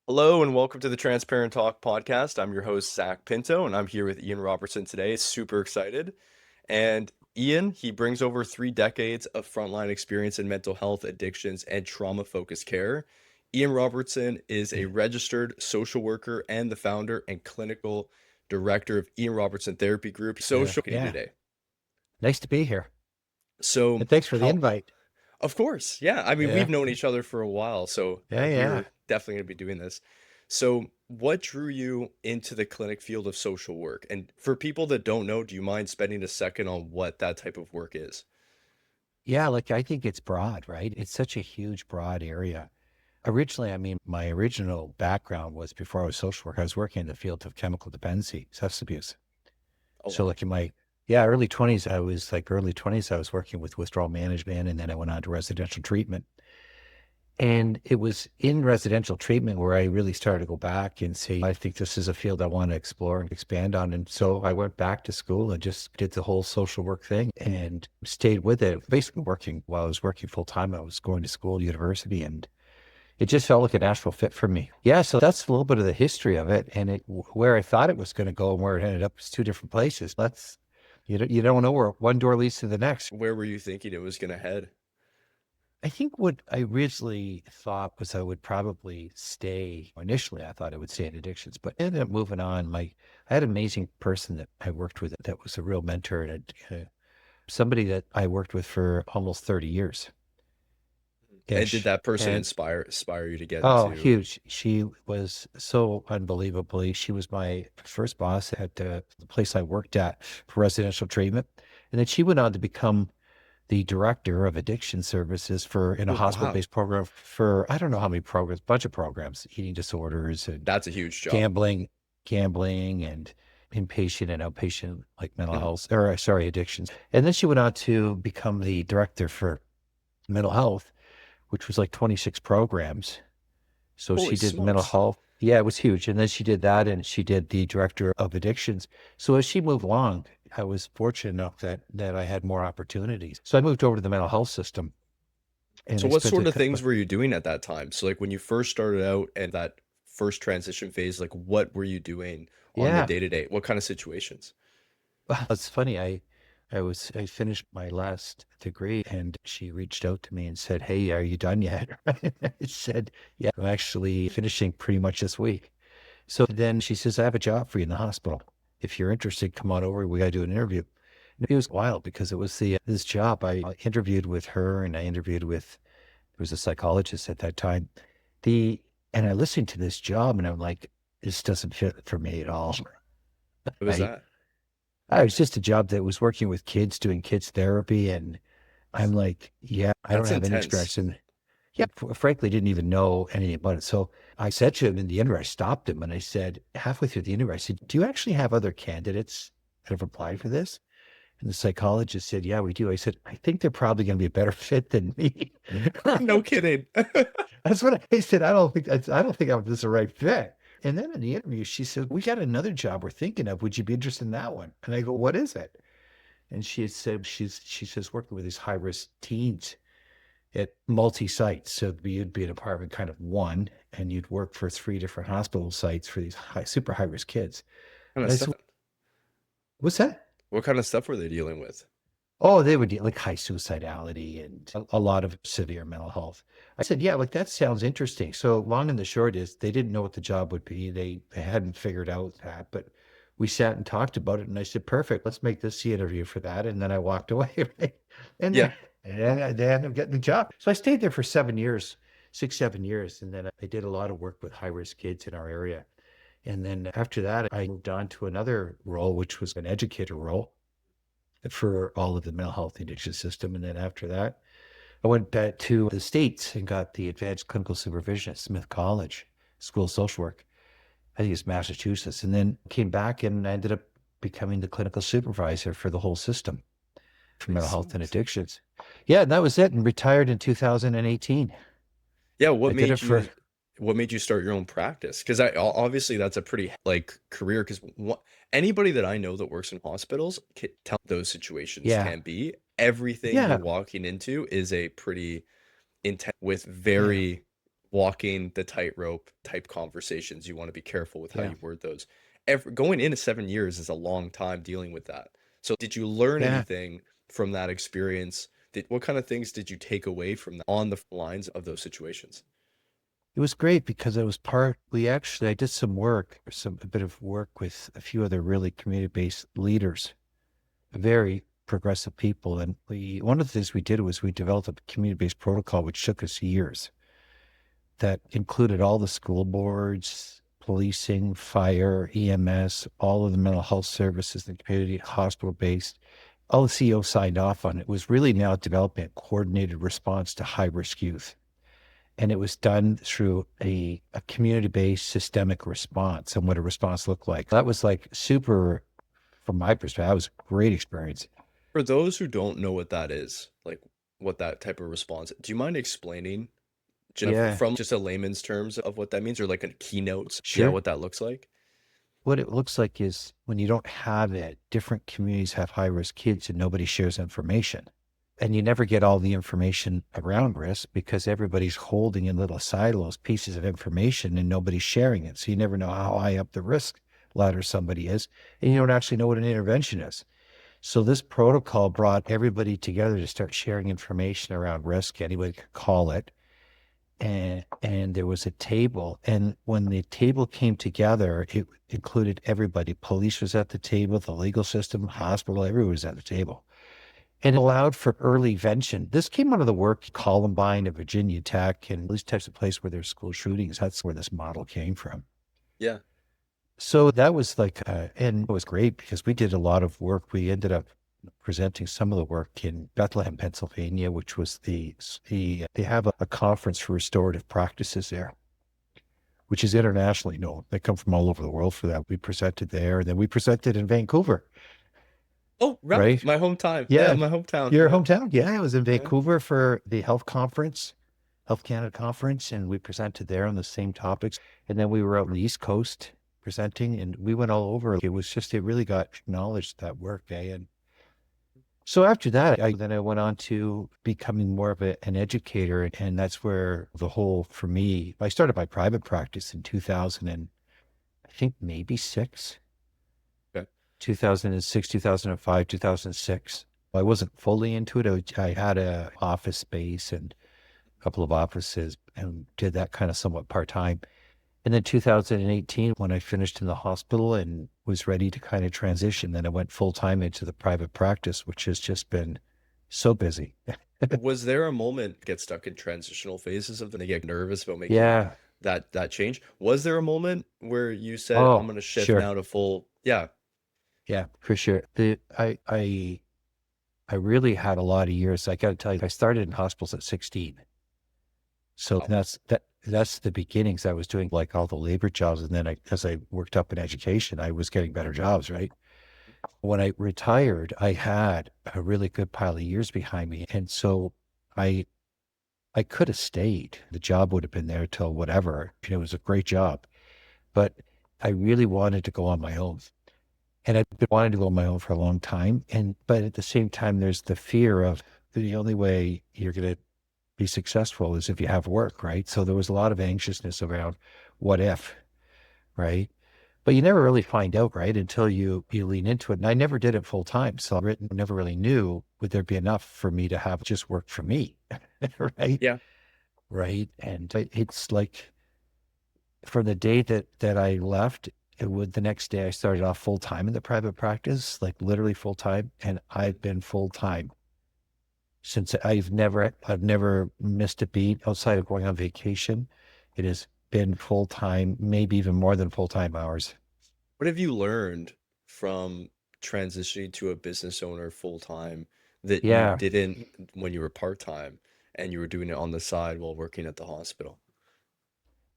Hello and welcome to the Transparent Talk podcast. I'm your host, Zach Pinto, and I'm here with Ian Robertson today. Super excited. And Ian, he brings over 3 decades of frontline experience in mental health, addictions, and trauma-focused care. Ian Robertson is a Yeah. registered social worker and the founder and clinical director of Ian Robertson Therapy Group. Social Yeah. today. Nice to be here. So, And thanks for the how invite. Of course. Yeah. I mean, we've Yeah. known each other for a while, so Yeah. Yeah. we're definitely going to be doing this. So, what drew you into the clinic field of social work? And for people that don't know, do you mind spending a second on what that type of work is? Yeah. Like I think it's broad, right? It's such a huge, broad area. Originally, I mean, my original background was before I was social work, I was working in the field of chemical dependency, substance abuse. Oh, So wow. like in my early 20s, I was working with withdrawal management, and then I went on to residential treatment. And it was in residential treatment where I really started to go back and say, I think this is a field I want to explore and expand on. And so I went back to school and just did the whole social work thing and stayed with it, basically working while I was working full time. I was going to school, university, and it just felt like a natural fit for me. Yeah. So that's a little bit of the history of it. And where I thought it was going to go and where it ended up is two different places. You don't know where one door leads to the next. Where were you thinking it was going to head? I think what I originally thought was I would probably stay. Initially, I thought I would stay in addictions, but ended up moving on. I had an amazing person that I worked with that was a real mentor and somebody that I worked with for almost 30 years And did ish. that person And inspire you to get oh, into? huge. She was so unbelievably, she was my first boss at the place I worked at for residential treatment. And then she went on to become the director of addiction services for in a Oh, wow. hospital-based program for I don't know how many programs, bunch of programs, eating disorders and That's a huge job. gambling, gambling and inpatient and outpatient like mental Mhm. health or sorry, addictions. And then she went on to become the director for mental health, which was like 26 programs. So Holy she did mental smokes. health. Yeah, it was huge. And then she did that and she did the director of addictions. So as she moved along, I was fortunate enough that I had more opportunities. So I moved over to the mental health system and So I what spent sort of things were you doing at that time? So like when you first started out and that first transition phase, like what were you doing on the yeah. day to day? What kind of situations? Well, it's funny. I finished my last degree and she reached out to me and said, "Hey, are you done yet?" I said, "Yeah, I'm actually finishing pretty much this week." So then she says, "I have a job for you in the hospital. If you're interested, come on over. We got to do an interview." And it was wild because it was this job. I interviewed with her and I interviewed with there was a psychologist at that time. The and I listened to this job and I'm like, this doesn't fit for me at all. What was I that? I was just a job that was working with kids, doing kids therapy, and I'm like, yeah, I don't That's have any intense. experience in. Yeah, frankly, didn't even know anything about it. So I said to him in the interview, I stopped him and I said, halfway through the interview, I said, "Do you actually have other candidates that have applied for this?" And the psychologist said, "Yeah, we do." I said, "I think they're probably going to be a better fit than me." No kidding. That's what I said. I don't think I'm just the right fit. And then in the interview, she said, "We got another job we're thinking of. Would you be interested in that one?" And I go, "What is it?" And she had said she says working with these high risk teens at multi sites. So you'd be in a department kind of one, and you'd work for three different hospital sites for these super high risk kids. Kind of And I stuff. said, "What's that?" What kind of stuff were they dealing with? Oh, they would like high suicidality and a lot of severe mental health. I said, "Yeah, like that sounds interesting." So long and the short is they didn't know what the job would be. They hadn't figured out that, but we sat and talked about it and I said, "Perfect, let's make this the interview for that." And then I walked away, right? And Yeah. then and they ended up getting the job. So I stayed there for 7 years, 6, 7 years. And then I did a lot of work with high risk kids in our area. And then after that, I moved on to another role, which was an educator role for all of the mental health addiction system. And then after that, I went back to the States and got the advanced clinical supervision at Smith College School of Social Work. I think it's Massachusetts. And then came back and I ended up becoming the clinical supervisor for the whole system for Holy mental health and smokes. addictions. Yeah, and that was it. And retired in 2018. Yeah, I did it for, what made you start your own practice? Because obviously that's a pretty like career. Because anybody that I know that works in hospitals can tell those situations yeah, can be. Everything you're yeah, walking into is a pretty intense with yeah. very walking the tightrope type conversations. You want to be careful with how Yeah. you word those. Going into 7 years is a long time dealing with that. So did you learn Yeah. anything from that experience? What kind of things did you take away from that on the lines of those situations? It was great because it was I did some work, a bit of work with a few other really community-based leaders, very progressive people. And one of the things we did was we developed a community-based protocol, which took us years, that included all the school boards, policing, fire, EMS, all of the mental health services in the community, hospital-based. All the CEOs signed off on it. It was really now developing a coordinated response to high-risk youth. And it was done through a community-based systemic response and what a response looked like. That was like super, from my perspective, that was a great experience. For those who don't know what that is, like what that type of response, do you mind explaining Yeah, from just a layman's terms of what that means or like a keynote? Yeah, sure. what that looks like? What it looks like is when you don't have it, different communities have high risk kids and nobody shares information. And you never get all the information around risk because everybody's holding in little silos pieces of information and nobody's sharing it. So you never know how high up the risk ladder somebody is, and you don't actually know what an intervention is. So this protocol brought everybody together to start sharing information around risk. Anybody could call it. And there was a table. And when the table came together, it included everybody. Police was at the table, the legal system, hospital, everyone was at the table. And it allowed for early vention. This came out of the work Columbine and Virginia Tech and these types of places where there's school shootings. That's where this model came from. Yeah. So that was like, and it was great because we did a lot of work. We ended up presenting some of the work in Bethlehem, Pennsylvania, which was they have a conference for restorative practices there, which is internationally known. They come from all over the world for that. We presented there, and then we presented in Vancouver, Oh, right. right? My hometown. Yeah, Yeah, my hometown. your Yeah. hometown. Yeah, I was in Yeah. Vancouver for the health conference, Health Canada conference, and we presented there on the same topics. And then we were out on the East Coast presenting, and we went all over. It really got acknowledged that work, eh? And so after that, I went on to becoming more of an educator. And that's where for me, I started my private practice in 2000 and I think maybe Okay. 2006, 2005, 2006. I wasn't fully into it. I had a office space and a couple of offices and did that kind of somewhat part-time. And then 2018, when I finished in the hospital and was ready to kind of transition, then I went full time into the private practice, which has just been so busy. Was there a moment get stuck in transitional phases of them? They get nervous about making Yeah. that change. Was there a moment where you said, "I'm Oh, going to shift sure. now to full"? Yeah. Yeah, for sure. I really had a lot of years. I got to tell you, I started in hospitals at 16. So Wow. that's the beginnings. I was doing like all the labor jobs. And then as I worked up in education, I was getting better jobs, right? When I retired, I had a really good pile of years behind me. And so I I could have stayed. The job would have been there till whatever. It was a great job. But I really wanted to go on my own. And I've been wanting to go on my own for a long time. But at the same time, there's the fear of the only way you're going to be successful is if you have work, right? So there was a lot of anxiousness around what if, right? But you never really find out, right, until you lean into it. And I never did it full time, so I never really knew would there be enough for me to have just work for me, right? Yeah. Right. And it's like from the day that I left, the next day I started off full time in the private practice, like literally full time, and I've been full time since. I've never missed a beat outside of going on vacation. It has been full time, maybe even more than full time hours. What have you learned from transitioning to a business owner full time that you Yeah. didn't when you were part time and you were doing it on the side while working at the hospital?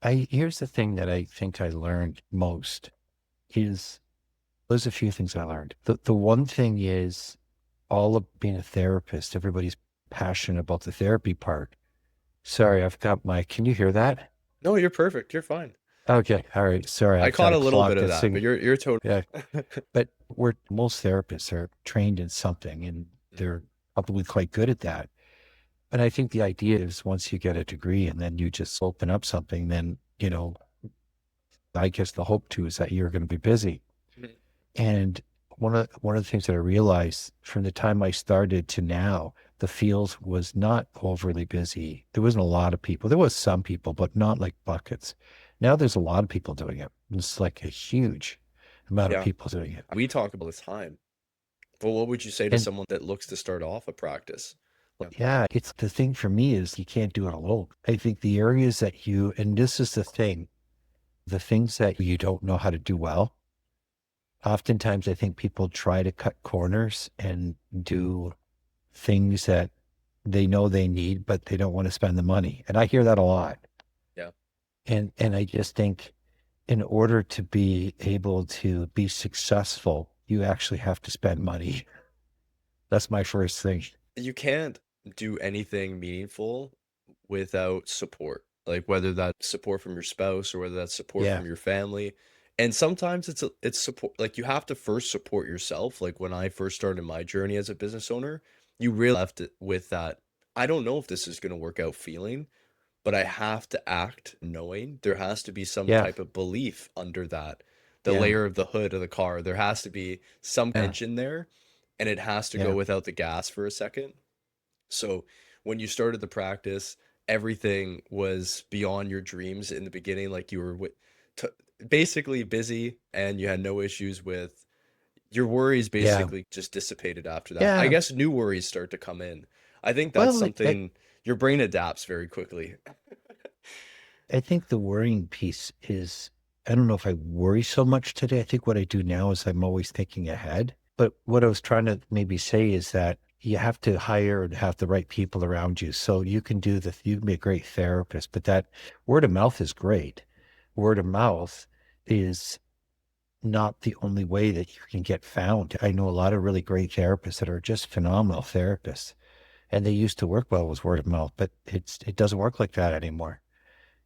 Here's the thing that I think I learned most is there's a few things I learned. The one thing is all of being a therapist, everybody's passionate about the therapy part. Sorry, I've got can you hear that? No, you're perfect. You're fine. Okay. All right. Sorry. I I've got caught a a little clock bit of that's that, but singing. you're totally Yeah. But most therapists are trained in something and they're probably quite good at that. And I think the idea is once you get a degree and then you just open up something, then, I guess the hope too is that you're going to be busy. Mhm. And one of the things that I realized from the time I started to now, the field was not overly busy. There wasn't a lot of people. There was some people, but not like buckets. Now there's a lot of people doing it. It's like a huge amount of Yeah, people doing it. we talk about this time. Well, what would you say to And someone that looks to start off a practice? Yeah. yeah, it's the thing for me is you can't do it alone. I think the areas that and this is the things that you don't know how to do well. Oftentimes, I think people try to cut corners and do things that they know they need, but they don't want to spend the money. And I hear that a lot. Yeah. And I just think in order to be able to be successful, you actually have to spend money. That's my first thing. You can't do anything meaningful without support. Like whether that's support from your spouse or whether that's support Yeah. from your family. And sometimes it's support, like you have to first support yourself. Like when I first started my journey as a business owner, you really left it with that I don't know if this is going to work out feeling, but I have to act knowing there has to be some Yeah. type of belief under that. The Yeah. layer of the hood of the car, there has to be some Yeah. engine there and it has to go Yeah. without the gas for a second. So when you started the practice, everything was beyond your dreams in the beginning. Like you were t basically busy and you had no issues with your worries Yeah. basically just dissipated after that. I Yeah. guess new worries start to come in. I think that's Well, something your brain adapts very quickly. I think the worrying piece is, I don't know if I worry so much today. I think what I do now is I'm always thinking ahead. But what I was trying to maybe say is that you have to hire and have the right people around you. So you can be a great therapist, but that word of mouth is great. Word of mouth is not the only way that you can get found. I know a lot of really great therapists that are just phenomenal therapists, and they used to work well with word of mouth, but it doesn't work like that anymore.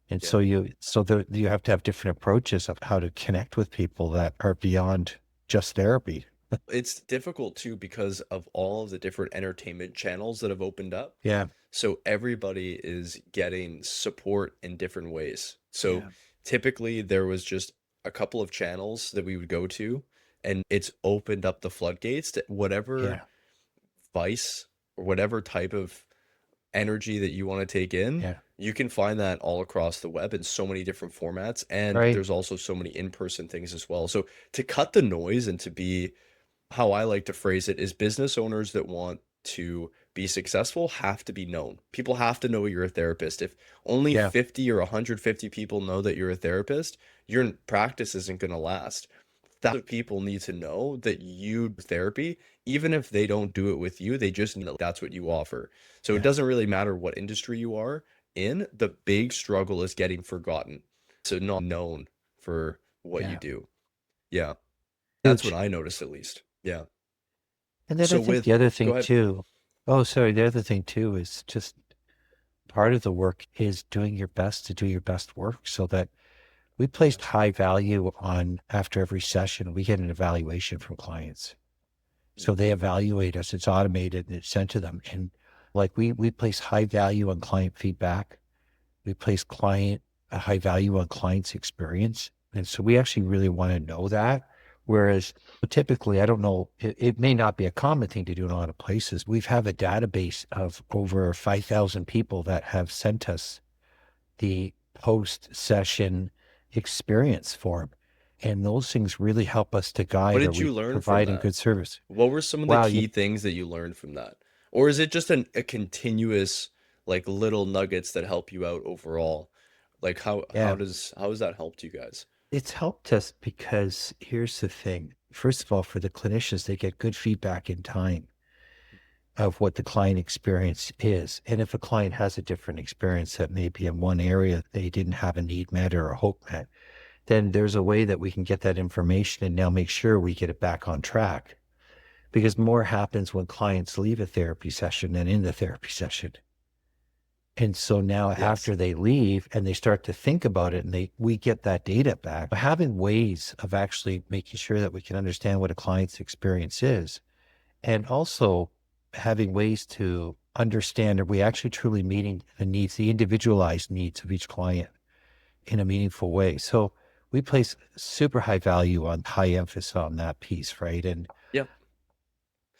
And Yeah. you have to have different approaches of how to connect with people that are beyond just therapy. It's difficult too because of all of the different entertainment channels that have opened up. Yeah. So everybody is getting support in different ways. So Yeah. typically there was just a couple of channels that we would go to, and it's opened up the floodgates to whatever Yeah. vice or whatever type of energy that you want to take in. Yeah. You can find that all across the web in so many different formats. And Right. there's also so many in-person things as well. So to cut the noise and to be how I like to phrase it is business owners that want to be successful have to be known. People have to know you're a therapist. If only Yeah. 50 or 150 people know that you're a therapist, your practice isn't going to last. Thousands of people need to know that you do therapy, even if they don't do it with you, they just know that's what you offer. So it Yeah. doesn't really matter what industry you are in, the big struggle is getting forgotten. So not known for what you Yeah. do. Yeah. That's what Huge. I noticed at least. Yeah. And then I So think with the other go thing ahead. too, oh, sorry, the other thing too is just part of the work is doing your best to do your best work so that we placed Yes. high value on after every session, we get an evaluation from clients. Mm. So they evaluate us, it's automated and it's sent to them. And like we place high value on client feedback. We place a high value on client's experience. And so we actually really want to know that. Whereas typically, I don't know, it may not be a common thing to do in a lot of places. We have a database of over 5,000 people that have sent us the post session experience form. And those things really help us to What guide, are did we you learn from providing that? good service? What were some of the Wow, key things that you learned from that? Or is it just a continuous like little nuggets that help you out overall? Like yeah, how has that helped you guys? it's helped us because here's the thing. First of all, for the clinicians, they get good feedback in time of what the client experience is. And if a client has a different experience that maybe in one area they didn't have a need met or a hope met, then there's a way that we can get that information and now make sure we get it back on track. Because more happens when clients leave a therapy session than in the therapy session. And so now Yes. after they leave and they start to think about it and we get that data back, having ways of actually making sure that we can understand what a client's experience is, and also having ways to understand, are we actually truly meeting the needs, the individualized needs of each client in a meaningful way? So we place super high value on high emphasis on that piece, right? And Yeah. I'm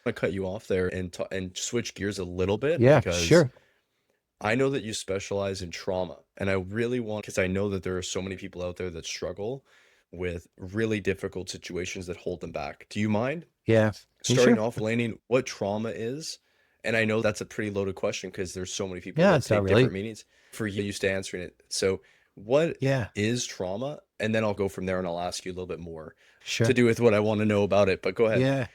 gonna cut you off there and switch gears a little bit yeah, because sure. I know that you specialize in trauma, and I really want, because I know that there are so many people out there that struggle with really difficult situations that hold them back. Do you mind Yeah. You starting sure? off laning what trauma is? And I know that's a pretty loaded question because there's so many people Yeah, that it's not take really. different meanings. For you, used to answering it. So, what Yeah, is trauma? And then I'll go from there and I'll ask you a little bit more to sure. do with what I want to know about it. But go ahead. Yeah.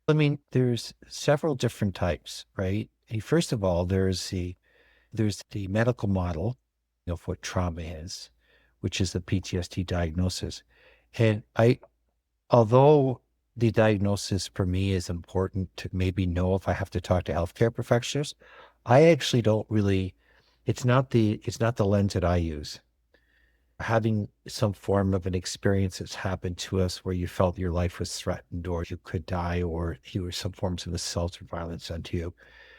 I mean, there's several different types, right? First of all, there's the medical model of what trauma is, which is the PTSD diagnosis. And although the diagnosis for me is important to maybe know if I have to talk to healthcare professionals, I actually don't really, it's not the lens that I use. Having some form of an experience that's happened to us where you felt your life was threatened or you could die or you were some forms of assault or violence onto you,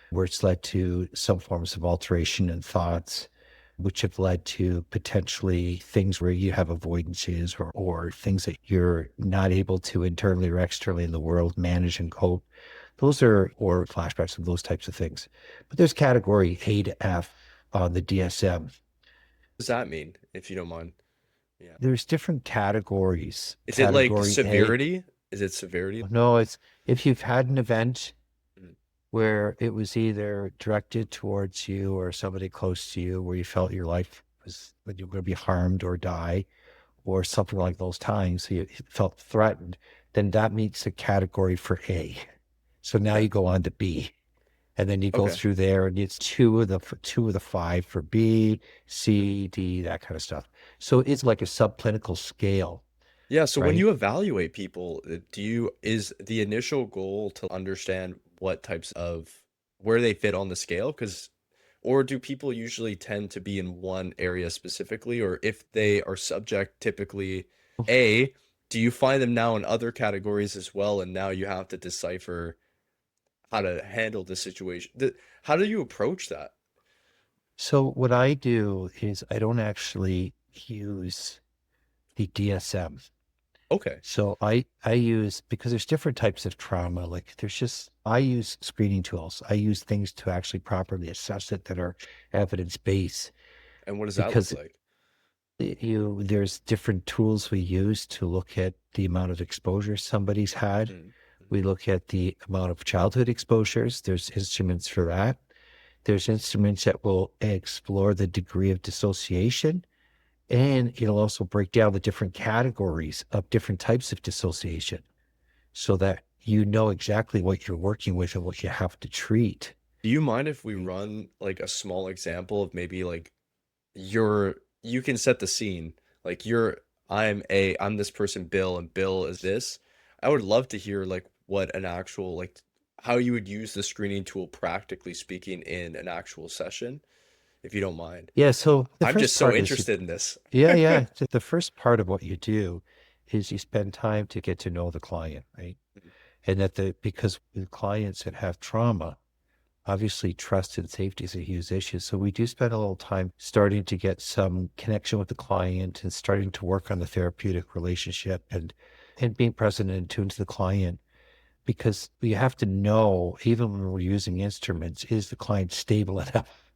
where it's led to some forms of alteration in thoughts, which have led to potentially things where you have avoidances or things that you're not able to internally or externally in the world manage and cope. Those are, or flashbacks of those types of things. But there's category A to F on the DSM. Does that mean, if you don't mind? Yeah. There's different categories. Is it like Category A, severity? Is it severity? no, it's if you've had an event Mm. where it was either directed towards you or somebody close to you where you felt your life was that you were going to be harmed or die or something like those times, so you felt threatened, then that meets the category for A. So now Okay. you go on to B. And then you go Okay. through there and it's two of the five for B, C, D, that kind of stuff. So it's like a subclinical scale, Yeah, so when right? you evaluate people, is the initial goal to understand what types of where they fit on the scale? Because, or do people usually tend to be in one area specifically, or if they are subject typically A, do you find them now in other categories as well, and now you have to decipher how to handle the situation? How do you approach that? So what I do is I don't actually use the DSM. Okay. So I use, because there's different types of trauma. Like I use screening tools. I use things to actually properly assess it that are evidence based And what does that look because like? there's different tools we use to look at the amount of exposure somebody's had. Mm, We look at the amount of childhood exposures. There's instruments for that. There's instruments that will explore the degree of dissociation. And it'll also break down the different categories of different types of dissociation so that you know exactly what you're working with and what you have to treat. Do you mind if we run like a small example of maybe like you can set the scene. Like I'm this person, Bill, and Bill is this. I would love to hear like what an actual like how you would use the screening tool practically speaking in an actual session, if you don't mind. Yeah. So the I'm first just so part is, interested in this. yeah, yeah. The first part of what you do is you spend time to get to know the client, right? And because with clients that have trauma, obviously trust and safety is a huge issue. So we do spend a little time starting to get some connection with the client and starting to work on the therapeutic relationship and being present and attuned to the client. Because you have to know, even when we're using instruments, is the client stable enough,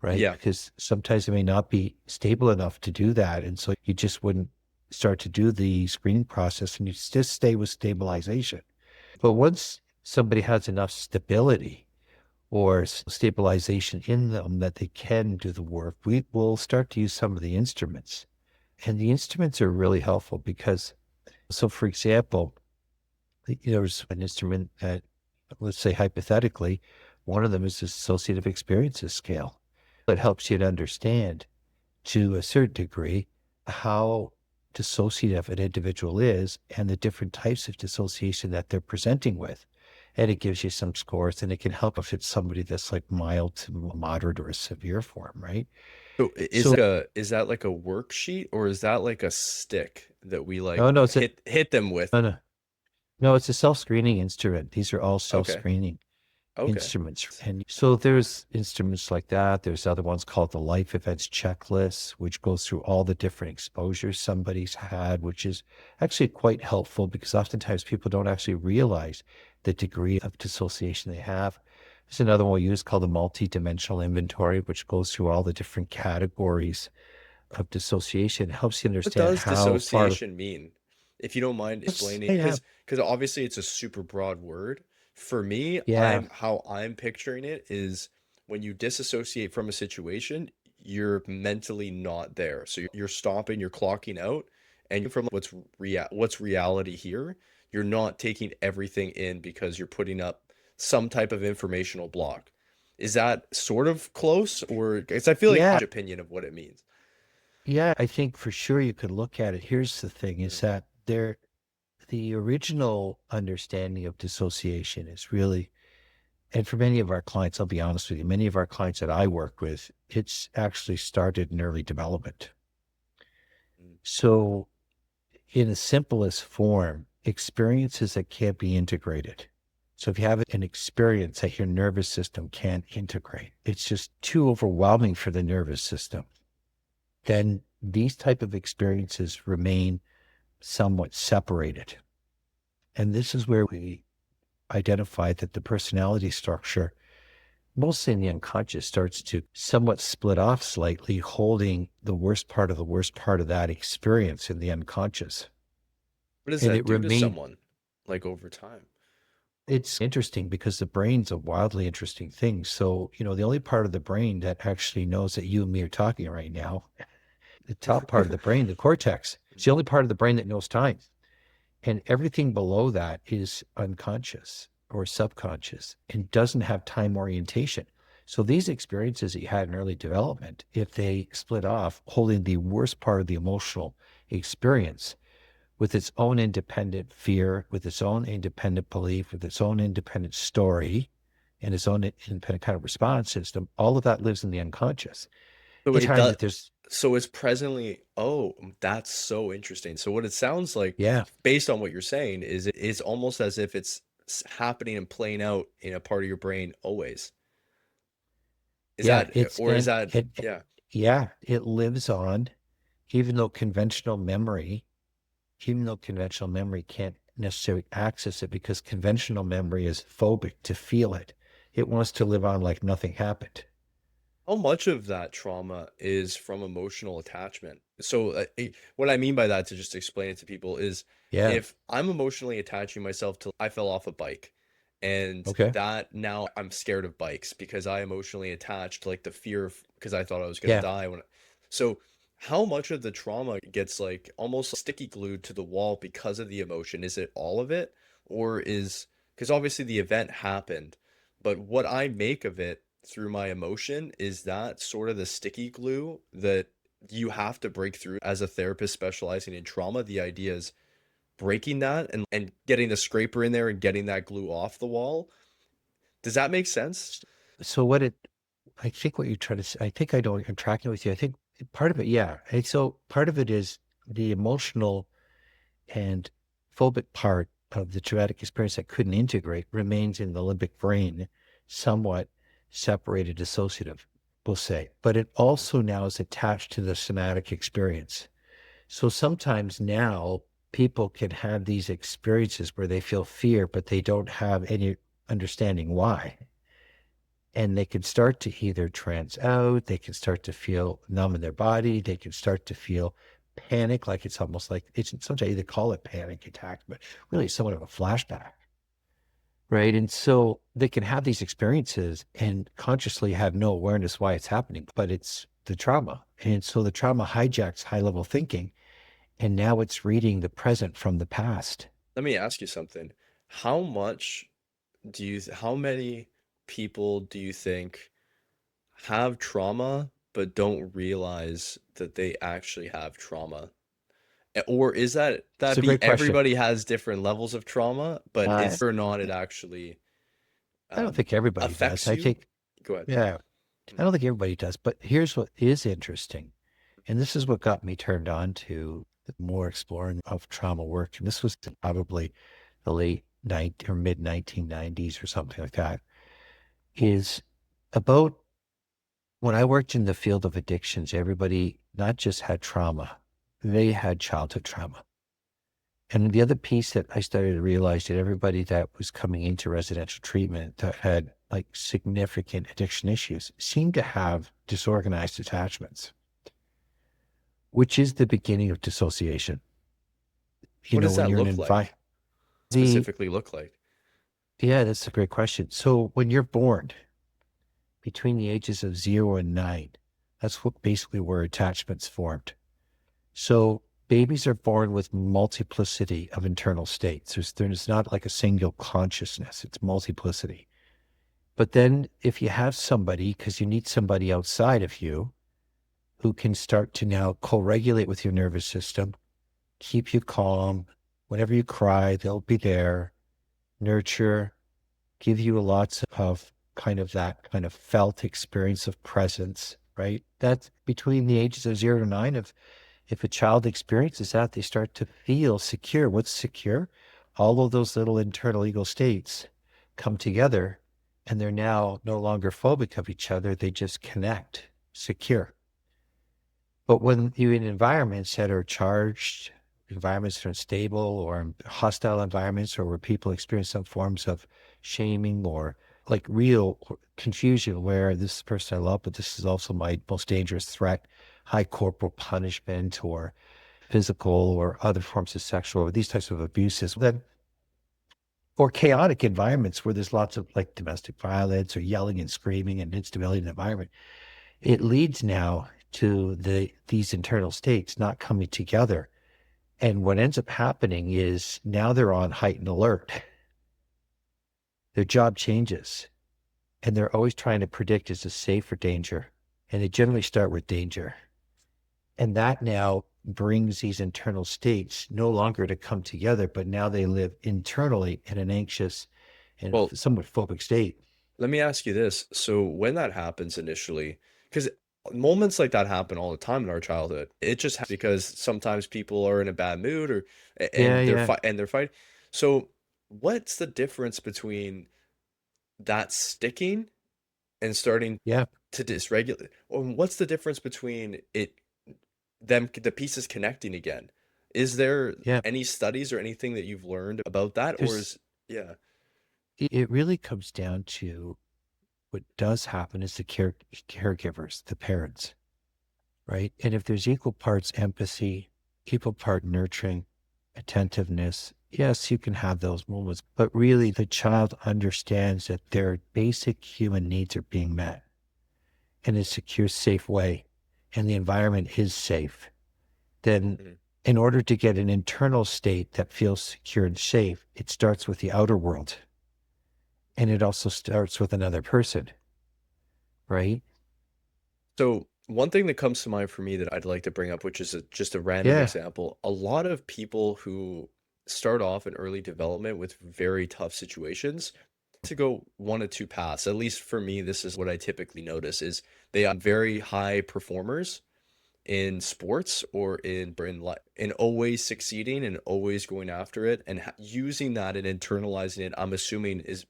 right? Yeah. Because sometimes it may not be stable enough to do that. And so you just wouldn't start to do the screening process and you just stay with stabilization. But once somebody has enough stability or stabilization in them that they can do the work, we will start to use some of the instruments. And the instruments are really helpful because, so for example, there's an instrument that, let's say hypothetically, one of them is the associative experiences scale. It helps you to understand to a certain degree how dissociative an individual is and the different types of dissociation that they're presenting with. And it gives you some scores and it can help if it's somebody that's like mild to moderate or a severe form, right? So So, is that like a worksheet or is that like a stick that we like oh no, hit them with? no, no, no, it's a self-screening instrument. These are all Okay. self-screening. Okay. instruments. And so there's instruments like that. There's other ones called the life events checklist, which goes through all the different exposures somebody's had, which is actually quite helpful because oftentimes people don't actually realize the degree of dissociation they have. There's another one we use called the multi-dimensional inventory, which goes through all the different categories of dissociation. It helps you What understand does how far dissociation mean? If you don't mind explaining, yeah, because obviously it's a super broad word. For me, yeah, how I'm picturing it is when you disassociate from a situation, you're mentally not there. So you're stopping, you're clocking out, and from what's reality here, you're not taking everything in because you're putting up some type of informational block. Is that sort of close, or because I feel like yeah. opinion of what it means? Yeah, I think for sure you could look at it. Here's the thing is Mm. that the original understanding of dissociation is really, and for many of our clients, I'll be honest with you, many of our clients that I work with, it's actually started in early development. Mm. So in the simplest form, experiences that can't be integrated. So if you have an experience that your nervous system can't integrate, it's just too overwhelming for the nervous system, then these type of experiences remain somewhat separated. And this is where we identify that the personality structure, mostly in the unconscious, starts to somewhat split off slightly, holding the worst part of the worst part of that experience in the unconscious. What does And that it do to remains, someone, like over time? it's interesting because the brain's a wildly interesting thing. So, the only part of the brain that actually knows that you and me are talking right now, the top part of the brain, the cortex, it's the only part of the brain that knows time. And everything below that is unconscious or subconscious and doesn't have time orientation. So these experiences that you had in early development, if they split off, holding the worst part of the emotional experience with its own independent fear, with its own independent belief, with its own independent story, and its own independent kind of response system, all of that lives in the unconscious. So it Anytime does. that there's, So it's presently. Oh, that's so interesting. So what it sounds like, yeah, based on what you're saying, is it's almost as if it's happening and playing out in a part of your brain always. Is yeah, that, it's, or is and that, it, yeah? yeah, it lives on, even though conventional memory can't necessarily access it because conventional memory is phobic to feel it. It wants to live on like nothing happened. How much of that trauma is from emotional attachment? So, what I mean by that, to just explain it to people, is Yeah. if I'm emotionally attaching myself to, I fell off a bike, and Okay. that now I'm scared of bikes because I emotionally attached like the fear of, because I thought I was gonna Yeah. die so how much of the trauma gets like almost sticky glued to the wall because of the emotion? Is it all of it, or is, because obviously the event happened, but what I make of it through my emotion is that sort of the sticky glue that you have to break through as a therapist specializing in trauma. The idea is breaking that and getting the scraper in there and getting that glue off the wall. Does that make sense? So I think what you're trying to say, I think I know, I'm tracking with you. I think part of it, yeah. And so part of it is the emotional and phobic part of the traumatic experience that couldn't integrate remains in the limbic brain, somewhat separated, dissociative, we'll say. But it also now is attached to the somatic experience. So sometimes now people can have these experiences where they feel fear, but they don't have any understanding why. And they can start to either trance out, they can start to feel numb in their body, they can start to feel panic, like it's almost like it's sometimes they call it panic attack, but really it's somewhat of a flashback. Right. And so they can have these experiences and consciously have no awareness why it's happening, but it's the trauma. And so the trauma hijacks high level thinking. And now it's reading the present from the past. Let me ask you something. How much how many people do you think have trauma but don't realize that they actually have trauma? Or is It's that a be great question. everybody has different levels of trauma, but Uh, it's or not it actually I don't think everybody does. affects I you? think, Go ahead. yeah, I Mm. don't think everybody does. But here's what is interesting. And this is what got me turned on to more exploring of trauma work. And this was probably the late night or mid 1990s or something like that. is about when I worked in the field of addictions, everybody not just had trauma, they had childhood trauma. And the other piece that I started to realize that everybody that was coming into residential treatment that had like significant addiction issues seemed to have disorganized attachments, which is the beginning of dissociation. You What know, does when that you're in an look environment, like? the, Specifically look like? yeah, that's a great question. So when you're born between the ages of 0 and 9, that's what basically where attachments formed. So babies are born with multiplicity of internal states. There's not like a single consciousness, it's multiplicity. But then if you have somebody, because you need somebody outside of you who can start to now co-regulate with your nervous system, keep you calm. Whenever you cry, they'll be there, nurture, give you lots of kind of that kind of felt experience of presence, right? That's between the ages of 0 to 9. If a child experiences that, they start to feel secure. What's secure? All of those little internal ego states come together and they're now no longer phobic of each other. They just connect, secure. But when you're in environments that are charged, environments that are unstable or hostile environments, or where people experience some forms of shaming or like real confusion, where this is the person I love, but this is also my most dangerous threat, high corporal punishment or physical or other forms of sexual or these types of abuses, then or chaotic environments where there's lots of like domestic violence or yelling and screaming and instability in the environment, it leads now to these internal states not coming together. And what ends up happening is now they're on heightened alert. Their job changes and they're always trying to predict is this safe or danger. And they generally start with danger. And that now brings these internal states no longer to come together, but now they live internally in an anxious and Well, somewhat phobic state. let me ask you this. So when that happens initially, because moments like that happen all the time in our childhood, it just happens because sometimes people are in a bad mood or Yeah, and yeah, they're fighting. So what's the difference between that sticking and starting yeah, to dysregulate? Or what's the difference between the pieces connecting again? Is there yeah. any studies or anything that you've learned about that, or There's, is yeah? it really comes down to what does happen is the caregivers, the parents, right? And if there's equal parts empathy, equal part nurturing, attentiveness, yes, you can have those moments, but really the child understands that their basic human needs are being met in a secure, safe way, and the environment is safe, then Mhm. in order to get an internal state that feels secure and safe, it starts with the outer world. And it also starts with another person, right? So one thing that comes to mind for me that I'd like to bring up, which is just a random Yeah, example, a lot of people who start off in early development with very tough situations to go one of two paths. At least for me, this is what I typically notice is they are very high performers in sports or in always succeeding and always going after it and using that and internalizing it, I'm assuming is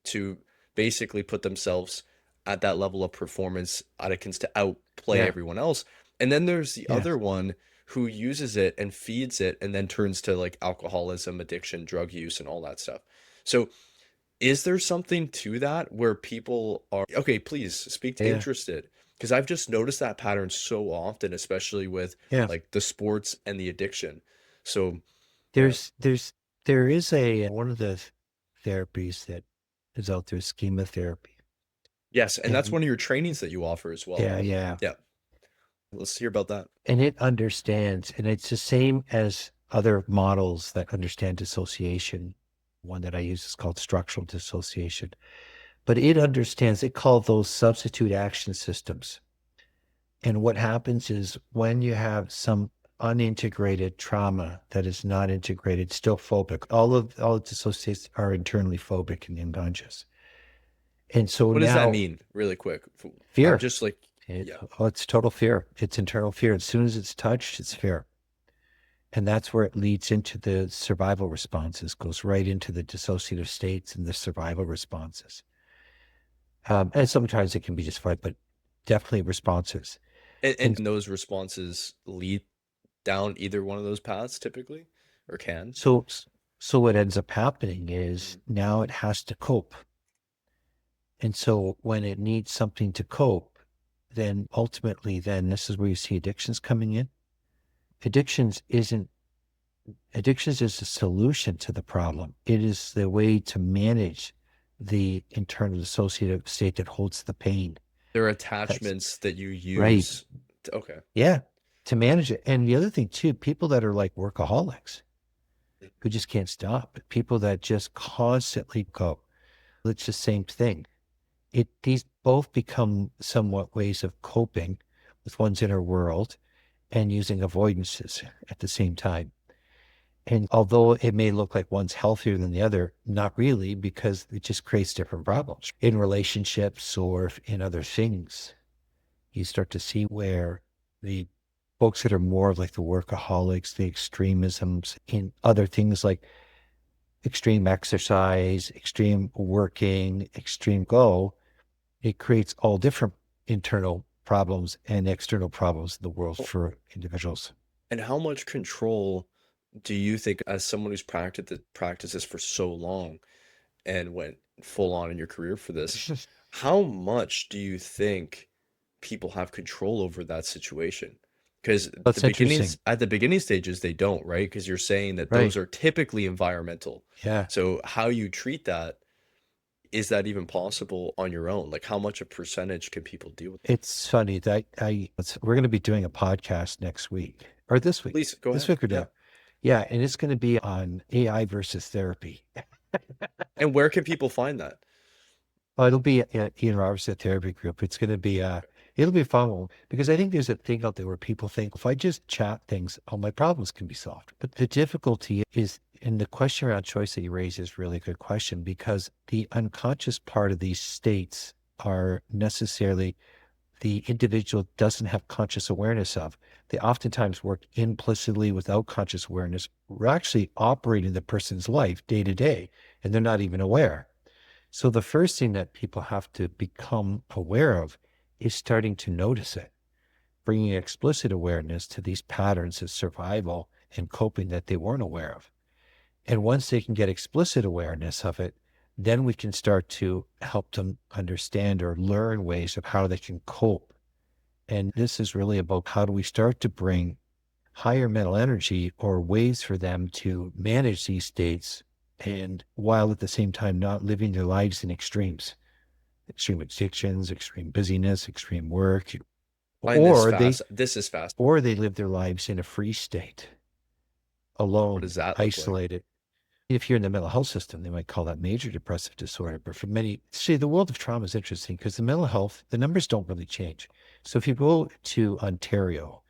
to basically put themselves at that level of performance to outplay yeah, everyone else. And then there's the yeah. other one who uses it and feeds it and then turns to like alcoholism, addiction, drug use, and all that stuff. So is there something to that where people are okay, please speak to Yeah, interested because I've just noticed that pattern so often, especially with yeah. like the sports and the addiction. So yeah. There is a one of the therapies that is out there, is chemotherapy, Yes, and that's and one of your trainings that you offer as well. yeah, yeah, Yeah. Let's hear about that. and it understands, and it's the same as other models that understand dissociation. One that I use is called structural dissociation, but it understands. It called those substitute action systems. And what happens is when you have some unintegrated trauma that is not integrated, still phobic, all of dissociates are internally phobic and unconscious. And so What does that now mean, really quick? I'm fear, just like, yeah. it's total fear. It's internal fear. As soon as it's touched, it's fear. And that's where it leads into the survival responses, goes right into the dissociative states and the survival responses. And sometimes it can be just fine, but definitely responses. And And those responses lead down either one of those paths typically, or can. so, so what ends up happening is Mhm. now it has to cope. And so when it needs something to cope, then ultimately, then this is where you see addictions coming in. Addictions isn't, addictions is a solution to the problem. It is the way to manage the internal dissociative state that holds the pain. There are That's attachments that you right. use okay. Yeah. To manage it. And the other thing too, people that are like workaholics who just can't stop, people that just constantly go, it's the same thing. These both become somewhat ways of coping with one's inner world and using avoidances at the same time. And although it may look like one's healthier than the other, not really, because it just creates different problems in relationships or in other things. You start to see where the folks that are more of like the workaholics, the extremisms in other things like extreme exercise, extreme working, extreme go, it creates all different internal problems and external problems in the world Well, for individuals. and how much control do you think, as someone who's practices for so long and went full on in your career for this, how much do you think people have control over that situation? Because That's interesting. at the beginning stages they don't, right? Because you're saying that those Right. are typically environmental. Yeah. So how you treat that, is that even possible on your own? Like how much a percentage can people deal with? It's funny that we're going to be doing a podcast next week or Please go this ahead. week or Yeah. no. Yeah. And it's going to be on AI versus therapy. And where can people find that? Oh, it'll be at Ian Robertson Therapy Group. It's going to be, it'll be a fun one because I think there's a thing out there where people think if I just chat things, all my problems can be solved. But the difficulty is, and the question around choice that you raise is really a good question because the unconscious part of these states are necessarily the individual doesn't have conscious awareness of. They oftentimes work implicitly without conscious awareness. We're actually operating the person's life day to day, and they're not even aware. So the first thing that people have to become aware of is starting to notice it, bringing explicit awareness to these patterns of survival and coping that they weren't aware of. And once they can get explicit awareness of it, then we can start to help them understand or learn ways of how they can cope. And this is really about how do we start to bring higher mental energy or ways for them to manage these states and while at the same time not living their lives in extremes, extreme addictions, extreme busyness, extreme work, Find this or they fast. This is fast. or they live their lives in a free state, What alone, does that look like? isolated. If you're in the mental health system, they might call that major depressive disorder. But for many, see, the world of trauma is interesting because the mental health, the numbers don't really change. So if you go to Ontario,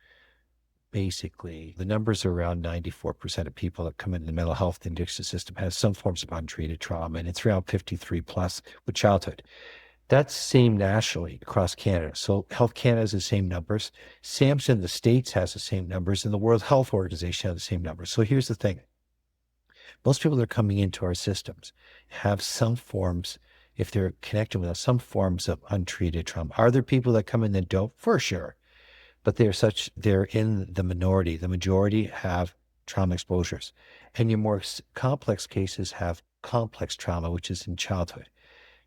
basically, the numbers are around 94% of people that come into the mental health and addiction system has some forms of untreated trauma, and it's around 53 plus with childhood. That's same nationally across Canada. So Health Canada has the same numbers. SAMHSA in the States has the same numbers, and the World Health Organization has the same numbers. So here's the thing. Most people that are coming into our systems have some forms, if they're connected with us, some forms of untreated trauma. Are there people that come in that don't? For sure. But they're in the minority. The majority have trauma exposures. And your more complex cases have complex trauma, which is in childhood.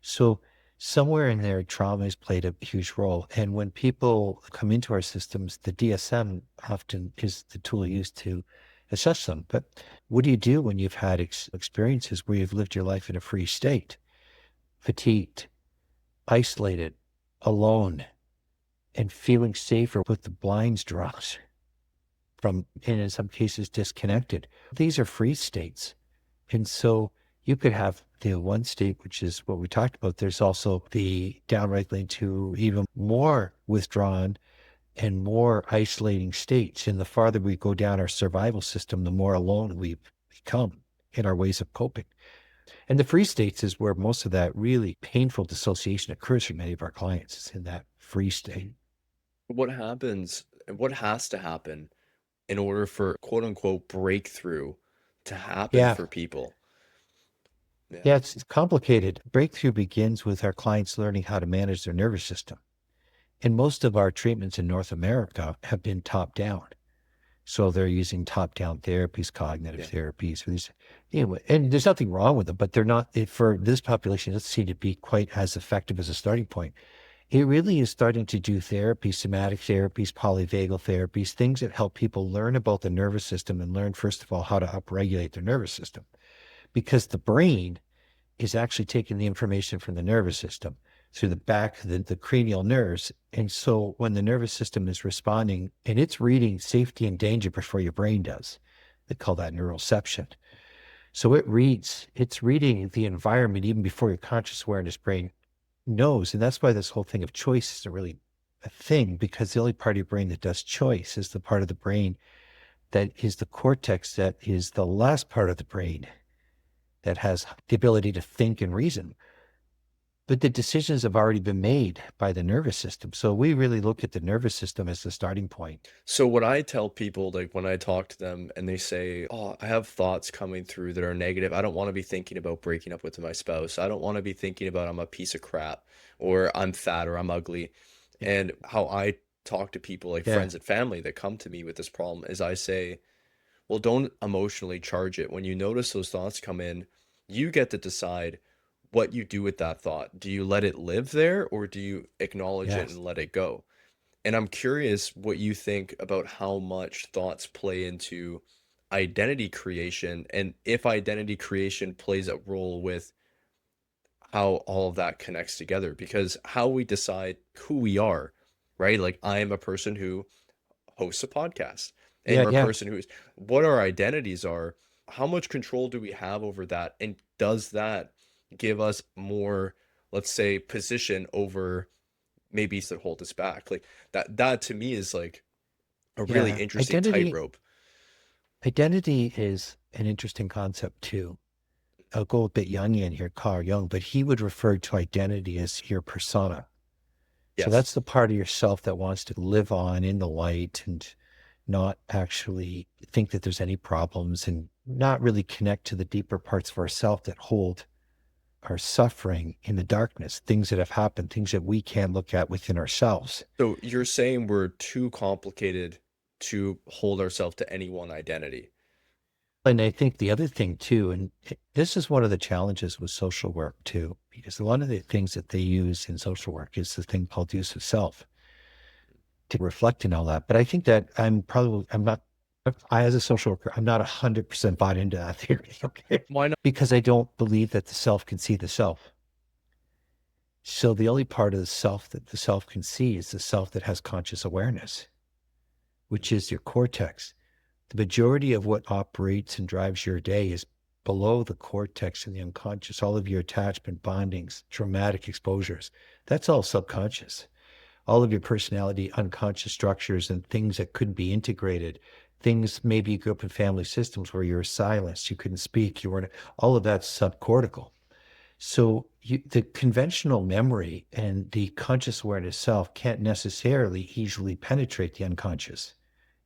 So somewhere in there, trauma has played a huge role. And when people come into our systems, the DSM often is the tool used to assess them. But what do you do when you've had experiences where you've lived your life in a free state, fatigued, isolated, alone, and feeling safer with the blinds drawn from, and in some cases, disconnected? These are free states. And so you could have the one state, which is what we talked about. There's also the downregulating to even more withdrawn and more isolating states. And the farther we go down our survival system, the more alone we become in our ways of coping. And the free states is where most of that really painful dissociation occurs for many of our clients. It's in that free state. What happens and what has to happen in order for quote unquote breakthrough to happen Yeah. for people? Yeah. Yeah, it's complicated. Breakthrough begins with our clients learning how to manage their nervous system. And most of our treatments in North America have been top down. So they're using top down therapies, cognitive Yeah. therapies, for these, and there's nothing wrong with them, but they're not, for this population, it doesn't seem to be quite as effective as a starting point. It really is starting to do therapy, somatic therapies, polyvagal therapies, things that help people learn about the nervous system and learn, first of all, how to upregulate their nervous system. Because the brain is actually taking the information from the nervous system through the back, the cranial nerves. And so when the nervous system is responding and it's reading safety and danger before your brain does, they call that neuroception. So it's reading the environment even before your conscious awareness brain knows. And that's why this whole thing of choice isn't really a thing, because the only part of your brain that does choice is the part of the brain that is the cortex, that is the last part of the brain that has the ability to think and reason. But the decisions have already been made by the nervous system. So we really look at the nervous system as the starting point. So what I tell people, like when I talk to them and they say, "Oh, I have thoughts coming through that are negative. I don't want to be thinking about breaking up with my spouse. I don't want to be thinking about I'm a piece of crap or I'm fat or I'm ugly." And how I talk to people like Yeah. friends and family that come to me with this problem is I say, "Well, don't emotionally charge it. When you notice those thoughts come in, you get to decide what you do with that thought. Do you let it live there or do you acknowledge it Yes. and let it go?" And I'm curious what you think about how much thoughts play into identity creation and if identity creation plays a role with how all of that connects together. Because how we decide who we are, right? Like I am a person who hosts a podcast and Yeah. you're a Yeah. person who's what our identities are. How much control do we have over that? And does that give us more, let's say, position over maybe to hold us back? Like that to me is like a really Yeah. interesting tightrope. Identity is an interesting concept too. I'll go a bit Jungian here, Carl Jung, but he would refer to identity as your persona. So Yes. that's the part of yourself that wants to live on in the light and not actually think that there's any problems and not really connect to the deeper parts of ourself that hold our suffering in the darkness, things that have happened, things that we can't look at within ourselves. So you're saying we're too complicated to hold ourselves to any one identity. And I think the other thing too, and this is one of the challenges with social work too, because one of the things that they use in social work is the thing called use of self to reflect and all that. But I think that I'm not, I, as a social worker, I'm not 100% bought into that theory, okay? Why not? Because I don't believe that the self can see the self. So the only part of the self that the self can see is the self that has conscious awareness, which is your cortex. The majority of what operates and drives your day is below the cortex and the unconscious, all of your attachment, bondings, traumatic exposures. That's all subconscious. All of your personality, unconscious structures and things that couldn't be integrated. Things, maybe you grew up in family systems where you were silenced, you couldn't speak, you weren't, all of that's subcortical. So the conventional memory and the conscious awareness self can't necessarily easily penetrate the unconscious.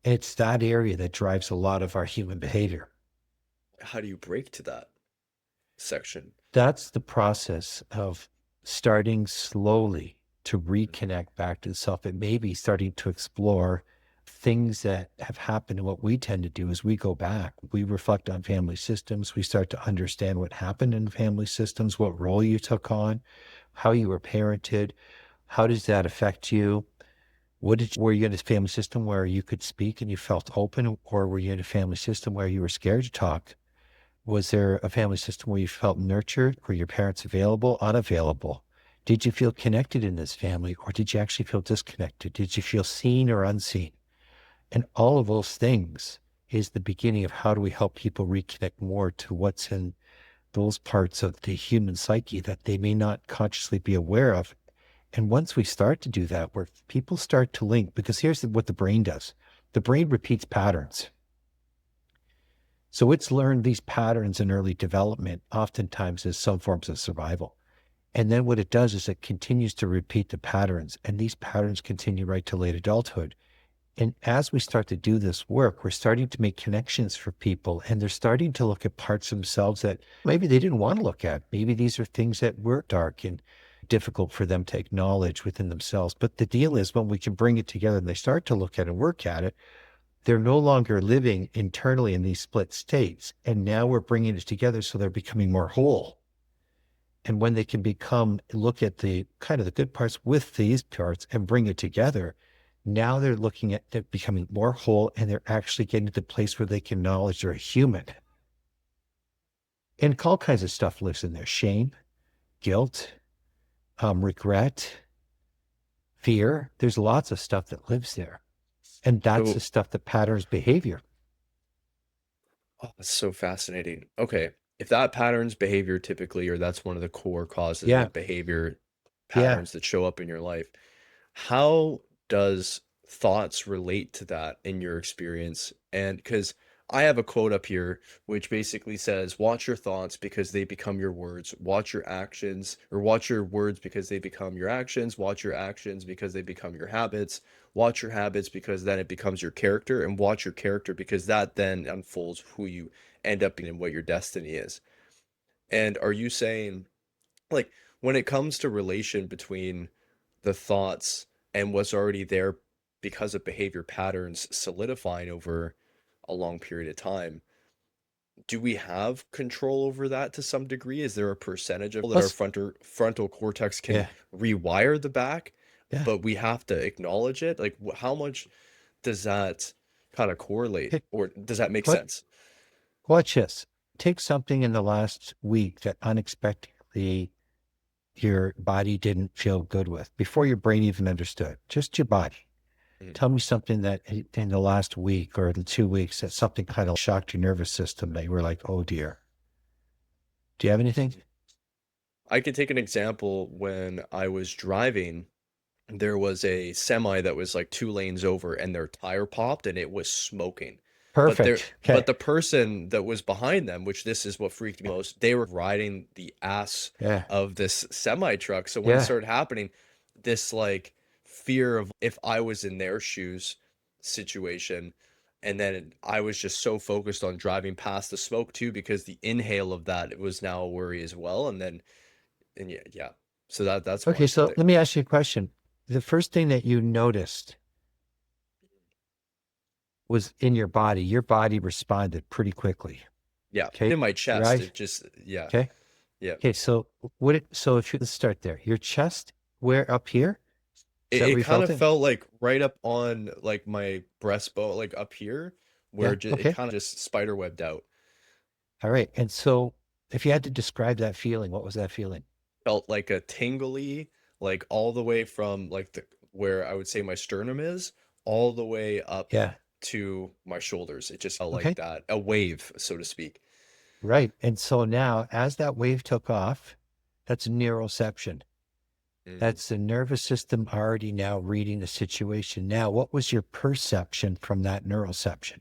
It's that area that drives a lot of our human behavior. How do you break to that section? That's the process of starting slowly to reconnect back to the self. It may be starting to explore things that have happened. And what we tend to do is we go back, we reflect on family systems, we start to understand what happened in family systems, what role you took on, how you were parented, how does that affect you? Were you in a family system where you could speak and you felt open, or were you in a family system where you were scared to talk? Was there a family system where you felt nurtured? Were your parents available, unavailable? Did you feel connected in this family, or did you actually feel disconnected? Did you feel seen or unseen? And all of those things is the beginning of how do we help people reconnect more to what's in those parts of the human psyche that they may not consciously be aware of. And once we start to do that, where people start to link, because here's what the brain does. The brain repeats patterns. So it's learned these patterns in early development, oftentimes as some forms of survival. And then what it does is it continues to repeat the patterns, and these patterns continue right to late adulthood. And as we start to do this work, we're starting to make connections for people, and they're starting to look at parts of themselves that maybe they didn't want to look at. Maybe these are things that were dark and difficult for them to acknowledge within themselves. But the deal is when we can bring it together and they start to look at it and work at it, they're no longer living internally in these split states. And now we're bringing it together so they're becoming more whole. And when they can look at the kind of the good parts with these parts and bring it together, now they're looking at they're becoming more whole, and they're actually getting to the place where they can acknowledge they're a human. And all kinds of stuff lives in there: shame, guilt, regret, fear. There's lots of stuff that lives there. And that's the So, stuff that patterns behavior. oh, that's so fascinating. Okay. If that patterns behavior typically, or that's one of the core causes Yeah. of behavior Yeah. patterns that show up in your life, how does thoughts relate to that in your experience? And because I have a quote up here which basically says, watch your thoughts because they become your words, watch your actions, or watch your words because they become your actions, watch your actions because they become your habits, watch your habits because then it becomes your character, and watch your character because that then unfolds who you end up being and what your destiny is. And are you saying, like, when it comes to relation between the thoughts and what's already there because of behavior patterns solidifying over a long period of time, do we have control over that to some degree? Is there a percentage of that our Plus, frontal cortex can yeah. rewire the back, Yeah. but we have to acknowledge it? Like, how much does that kind of correlate, Okay. or does that make What sense? watch this. Take something in the last week that unexpectedly your body didn't feel good with before your brain even understood, just your body. Mhm. Tell me something that in the last week or the 2 weeks that something kind of shocked your nervous system that you were like, oh dear. Do you have anything? I can take an example. When I was driving, there was a semi that was like 2 lanes over and their tire popped and it was smoking. Perfect. But Okay. the person that was behind them, which this is what freaked me most, they were riding the ass Yeah. of this semi truck. So when it Yeah. started happening, this like fear of if I was in their shoes situation, and then I was just so focused on driving past the smoke too, because the inhale of that, it was now a worry as well. And then, and yeah, yeah. So that's Okay. one So thing. let me ask you a question. The first thing that you noticed was in your body responded pretty quickly. Yeah, Okay. in my Your chest, eyes. it just, yeah, Okay. yeah. Okay. So if you let's start there, your chest, where up here? Is that It where you kind felt of it? felt like right up on like my breastbone, like up here, where Yeah. it Okay. kind of just spider webbed out. All right. And so if you had to describe that feeling, what was that feeling? Felt like a tingly, like all the way from like the where I would say my sternum is, all the way up Yeah. to my shoulders. It just felt like Okay. that, a wave, so to speak. Right. And so now, as that wave took off, that's neuroception. Mm. That's the nervous system already now reading the situation. Now, what was your perception from that neuroception?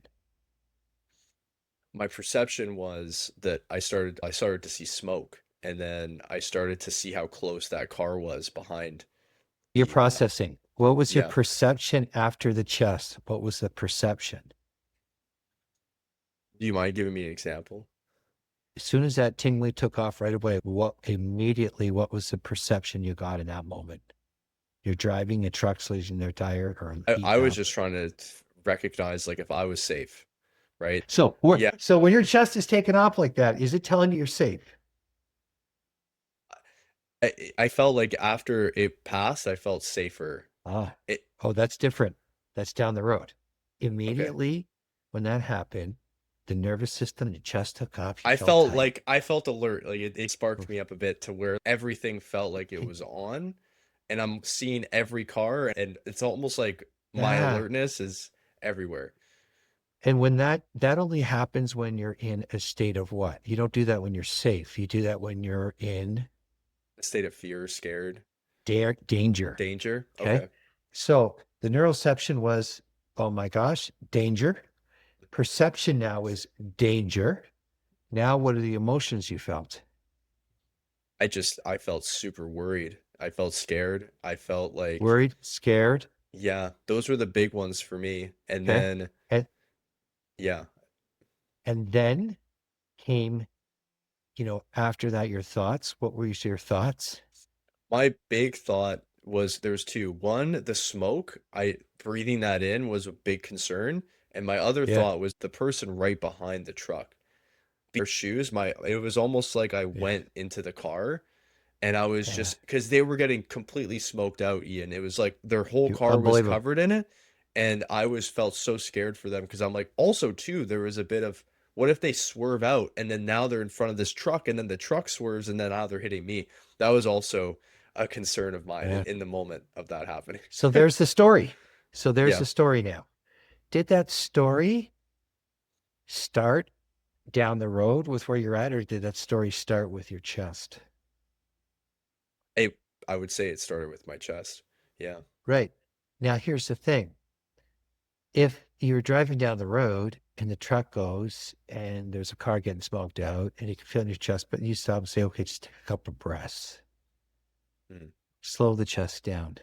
My perception was that I started to see smoke, and then I started to see how close that car was behind Your the processing. What was your yeah. perception after the chest? What was the perception? Do you mind giving me an example? As soon as that tingling took off right away, what was the perception you got in that moment? You're driving, a truck's losing their tire or I heating was up. just trying to recognize like if I was safe, right? Yeah, So when your chest is taken off like that, is it telling you you're safe? I felt like after it passed, I felt safer. Ah, It oh, that's different. That's down the road. okay. Immediately when that happened, the nervous system, the chest took off, you felt tight. I felt alert. Like it sparked me up a bit to where everything felt like it Okay. was on, and I'm seeing every car, and it's almost like my Yeah. alertness is everywhere. And when that only happens when you're in a state of what? You don't do that when you're safe. You do that when you're in A state of fear, scared, danger. danger. Okay. Okay. So the neuroception was, oh my gosh, danger. Perception now is danger. Now, what are the emotions you felt? I felt super worried. I felt scared. I felt like Worried, scared. Yeah, those were the big ones for me. And Okay. then, And yeah, and then came, after that, your thoughts. What were your thoughts? my big thought was there's two. One, the smoke, breathing that in was a big concern. And my other Yeah. thought was the person right behind the truck. Their shoes, it was almost like I Yeah. went into the car and I was Yeah. just because they were getting completely smoked out, Ian. It was like their whole car was Unbelievable. covered in it, and I was felt so scared for them because I'm like, also too, there was a bit of what if they swerve out and then now they're in front of this truck and then the truck swerves and then now they're hitting me. That was also a concern of mine Yeah. in the moment of that happening. So there's the story. So there's Yeah, the story now. Did that story start down the road with where you're at, or did that story start with your chest? I I would say it started with my chest. Yeah. Right. Now, here's the thing. If you're driving down the road and the truck goes and there's a car getting smoked out and you can feel it in your chest, but you stop and say, okay, just take a couple of breaths, Mm. slow the chest down.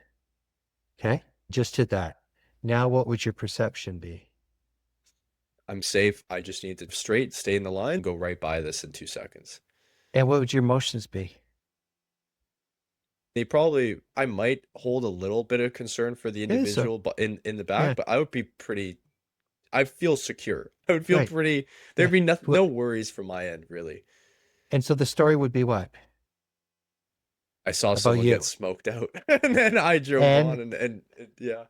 Okay. Just did that. Now, what would your perception be? I'm safe. I just need to straight stay in the line, go right by this in 2 seconds. And what would your emotions be? I might hold a little bit of concern for the It is so. individual, but in the back, Yeah. but I would be pretty, I feel secure. I would feel Right. pretty, there'd Yeah. be no worries from my end, really. And so the story would be what I saw about someone get you? smoked out and then I drove And on yeah,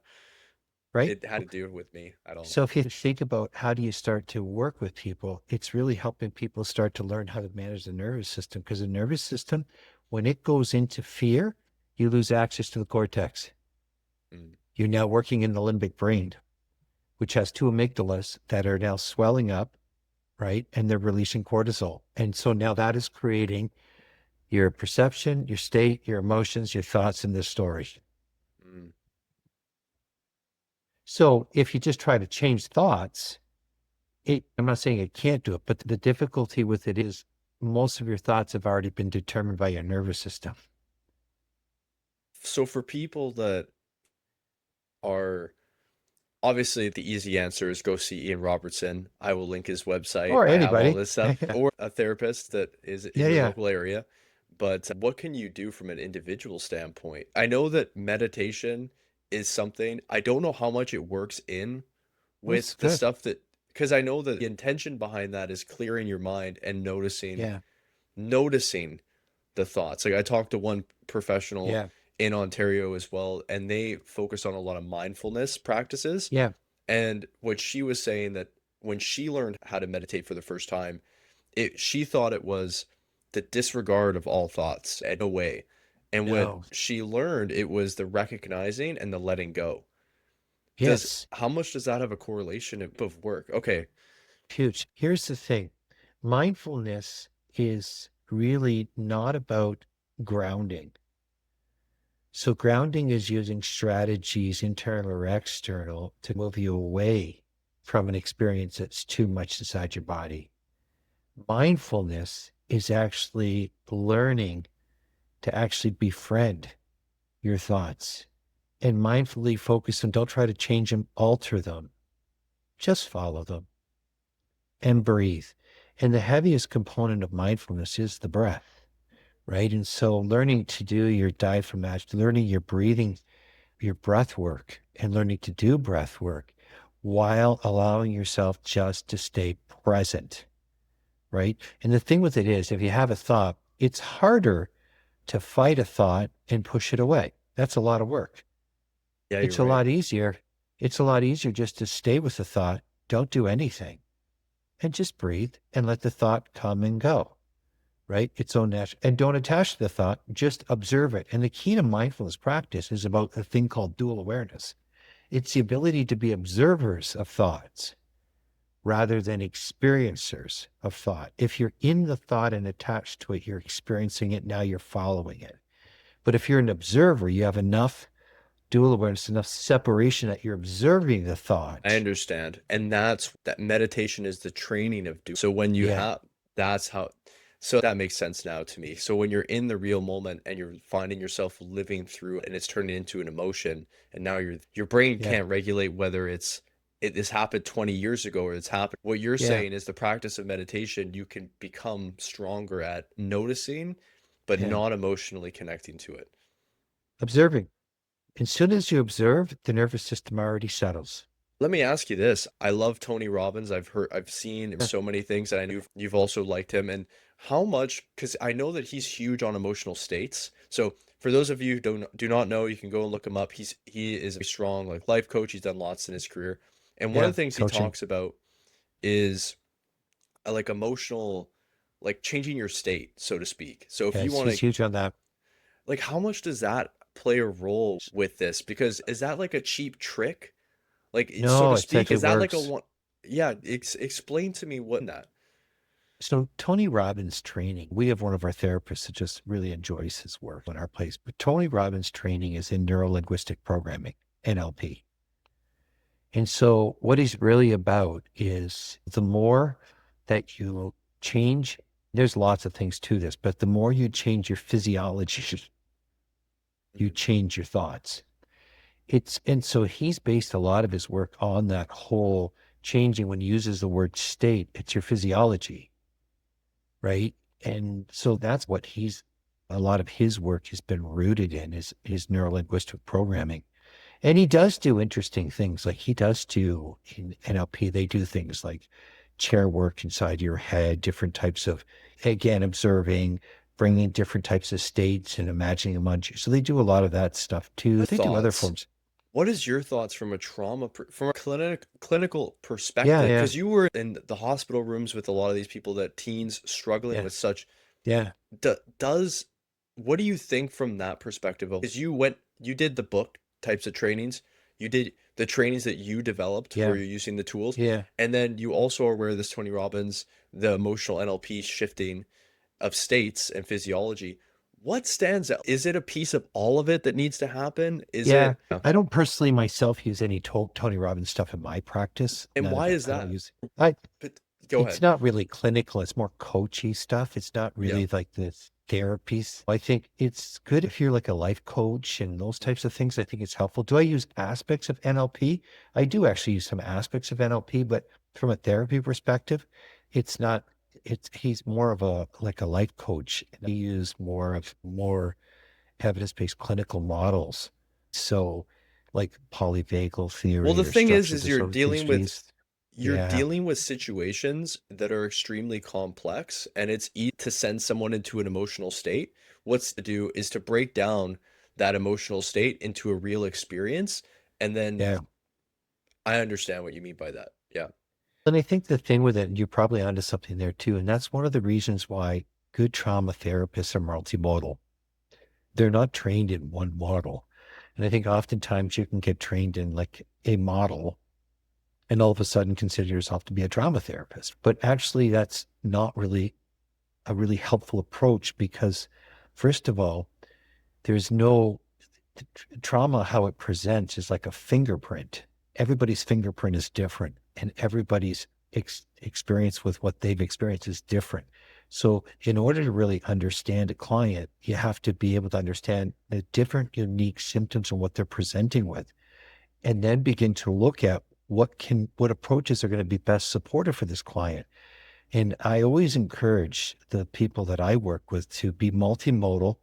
right. it had to do with me at all. So if you think about how do you start to work with people, it's really helping people start to learn how to manage the nervous system, because the nervous system, when it goes into fear, you lose access to the cortex. Mm, You're now working in the limbic brain, which has two amygdalas that are now swelling up, right? And they're releasing cortisol. And so now that is creating your perception, your state, your emotions, your thoughts in this story. mm. So if you just try to change thoughts, I'm not saying it can't do it, but the difficulty with it is most of your thoughts have already been determined by your nervous system. So for people that are obviously, the easy answer is go see Ian Robertson. I will link his website. Or I have all anybody. this stuff, or a therapist that is in Yeah, your yeah. local area. But what can you do from an individual standpoint? I know that meditation is something, I don't know how much it works in That's with the good. stuff that, because I know that the intention behind that is clearing your mind and Yeah, noticing the thoughts. Like I talked to one professional yeah, in Ontario as well, and they focus on a lot of mindfulness practices. yeah. And what she was saying that when she learned how to meditate for the first time, she thought it was the disregard of all thoughts and no way. And what No. she learned, it was the recognizing and the letting go. Does Yes. how much does that have a correlation of work? Okay. Huge. Here's the thing. Mindfulness is really not about grounding. So grounding is using strategies, internal or external, to move you away from an experience that's too much inside your body. Mindfulness is actually learning to actually befriend your thoughts and mindfully focus them. Don't try to change them, alter them. Just follow them and breathe. And the heaviest component of mindfulness is the breath, right? And so learning to do your diaphragm, learning your breathing, your breath work, and learning to do breath work while allowing yourself just to stay present, right? And the thing with it is, if you have a thought, it's harder to fight a thought and push it away. That's a lot of work. Yeah, you're It's a right. lot easier. It's a lot easier just to stay with the thought, don't do anything, and just breathe and let the thought come and go, right? Its own natural, and don't attach to the thought, just observe it. And the key to mindfulness practice is about a thing called dual awareness. It's the ability to be observers of thoughts rather than experiencers of thought. If you're in the thought and attached to it, you're experiencing it, now you're following it. But if you're an observer, you have enough dual awareness, enough separation that you're observing the I thought. understand. And that's that meditation is the training of doing. So when you Yeah. have that's how So that makes sense now to me. So when you're in the real moment and you're finding yourself living through it and it's turning into an emotion, and now your brain Yeah. can't regulate whether this happened 20 years ago or it's happened. What you're Yeah. saying is the practice of meditation, you can become stronger at noticing, but Yeah. not emotionally connecting to it. Observing. As soon as you observe, the nervous system already settles. Let me ask you this. I love Tony Robbins. I've seen Yeah. so many things, and I knew you've also liked him. And how much, because I know that he's huge on emotional states. So for those of you who do not know, you can go and look him up. He is a strong like life coach. He's done lots in his career. And one of Yeah. the things he Coaching. talks about is like emotional, like changing your state, so to speak. So if you Yes, want he's to, huge on that. like, how much does that play a role with this? Because is that like a cheap trick? Like, so No, to it's speak, actually is that like a works. one? Yeah, explain to me what that. So Tony Robbins training, we have one of our therapists that just really enjoys his work in our place. But Tony Robbins training is in neuro-linguistic programming, NLP. And so what he's really about is the more that you change, there's lots of things to this, but the more you change your physiology, you Mhm. change your thoughts. And so he's based a lot of his work on that whole changing. When he uses the word state, it's your physiology, right? And so that's what a lot of his work has been rooted in is neurolinguistic programming. And he does do interesting things. Like he does do in NLP, they do things like chair work inside your head, different types of, again, observing, bringing different types of states and imagining them on you. So they do a lot of that stuff too. Your They do other thoughts? forms. What is your thoughts from a from a clinical Yeah, perspective? yeah, Because you were in the hospital rooms with a lot of these people that teens struggling yeah, with such. yeah, Does what do you think from that perspective of? Because you did the book types of trainings, you did the trainings that you developed where yeah, you're using the tools, yeah. and then you also are aware of this Tony Robbins, the emotional NLP shifting of states and physiology. What stands out? Is it a piece of all of it that needs to happen? Is Yeah. it, I don't personally myself use any Tony Robbins stuff in my practice. and None of why it. is I don't that? use I But go It's ahead. not really clinical. It's more coachy stuff. It's not Yeah. really like this therapies. I think it's good if you're like a life coach and those types of things. I think it's helpful. Do I use aspects of NLP? I do actually use some aspects of NLP, but from a therapy perspective, it's not, he's more of a, like a life coach. He use more evidence-based clinical models. So like polyvagal Well, the theory or thing structural is dissociation. you're Yeah. dealing with situations that are extremely complex, and it's easy to send someone into an emotional state. What's to do is to break down that emotional state into a real experience, and then Yeah. I understand what you mean by that. Yeah. And I think the thing with it, you're probably onto something there too. And that's one of the reasons why good trauma therapists are multimodal. They're not trained in one model. And I think oftentimes you can get trained in like a model and all of a sudden consider yourself to be a trauma therapist. But actually, that's not really a really helpful approach because, first of all, there's no trauma, how it presents is like a fingerprint. Everybody's fingerprint is different, and everybody's experience with what they've experienced is different. So, in order to really understand a client, you have to be able to understand the different unique symptoms and what they're presenting with, and then begin to look at what approaches are going to be best supportive for this client. And I always encourage the people that I work with to be multimodal,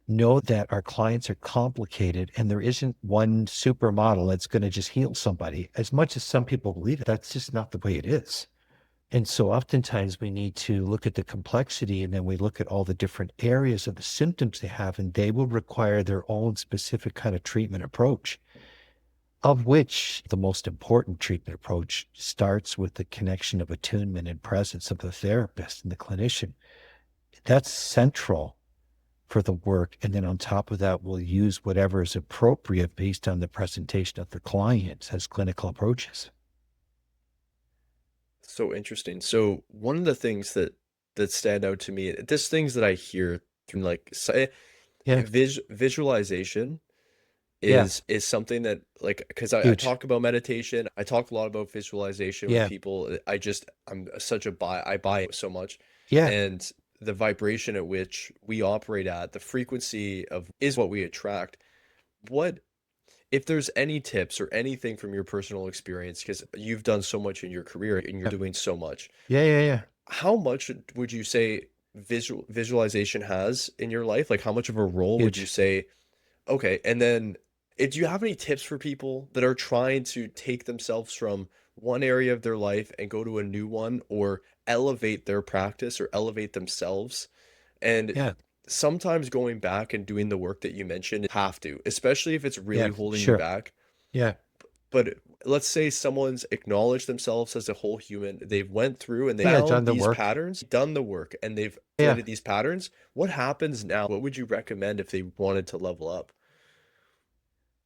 know that our clients are complicated and there isn't one supermodel that's going to just heal somebody. As much as some people believe it, that's just not the way it is. And so oftentimes we need to look at the complexity and then we look at all the different areas of the symptoms they have, and they will require their own specific kind of treatment approach, of which the most important treatment approach starts with the connection of attunement and presence of the therapist and the clinician. That's central for the work. And then on top of that, we'll use whatever is appropriate based on the presentation of the client as clinical approaches. So interesting. So one of the things that stand out to me, there's things that I hear through like Yeah. visualization Yeah. is something that like because I Huge. talk about meditation, I talk a lot about visualization with Yeah. people. I'm such a buy I buy it so much. Yeah. And the vibration at which we operate at, the frequency of is what we attract. What if there's any tips or anything from your personal experience, because you've done so much in your career and you're Yeah. doing so much, Yeah. Yeah. Yeah. how much would you say visualization has in your life? Like how much of a role would you Huge. say? Okay, and then do you have any tips for people that are trying to take themselves from one area of their life and go to a new one, or elevate their practice or elevate themselves? And Yeah. sometimes going back and doing the work that you mentioned, have to, especially if it's really Yeah. holding you Sure. back. Yeah. But let's say someone's acknowledged themselves as a whole human. They've went through and they Yeah. found Done the these work. patterns, done the work, and they've Yeah. isolated these patterns. What happens now? What would you recommend if they wanted to level up?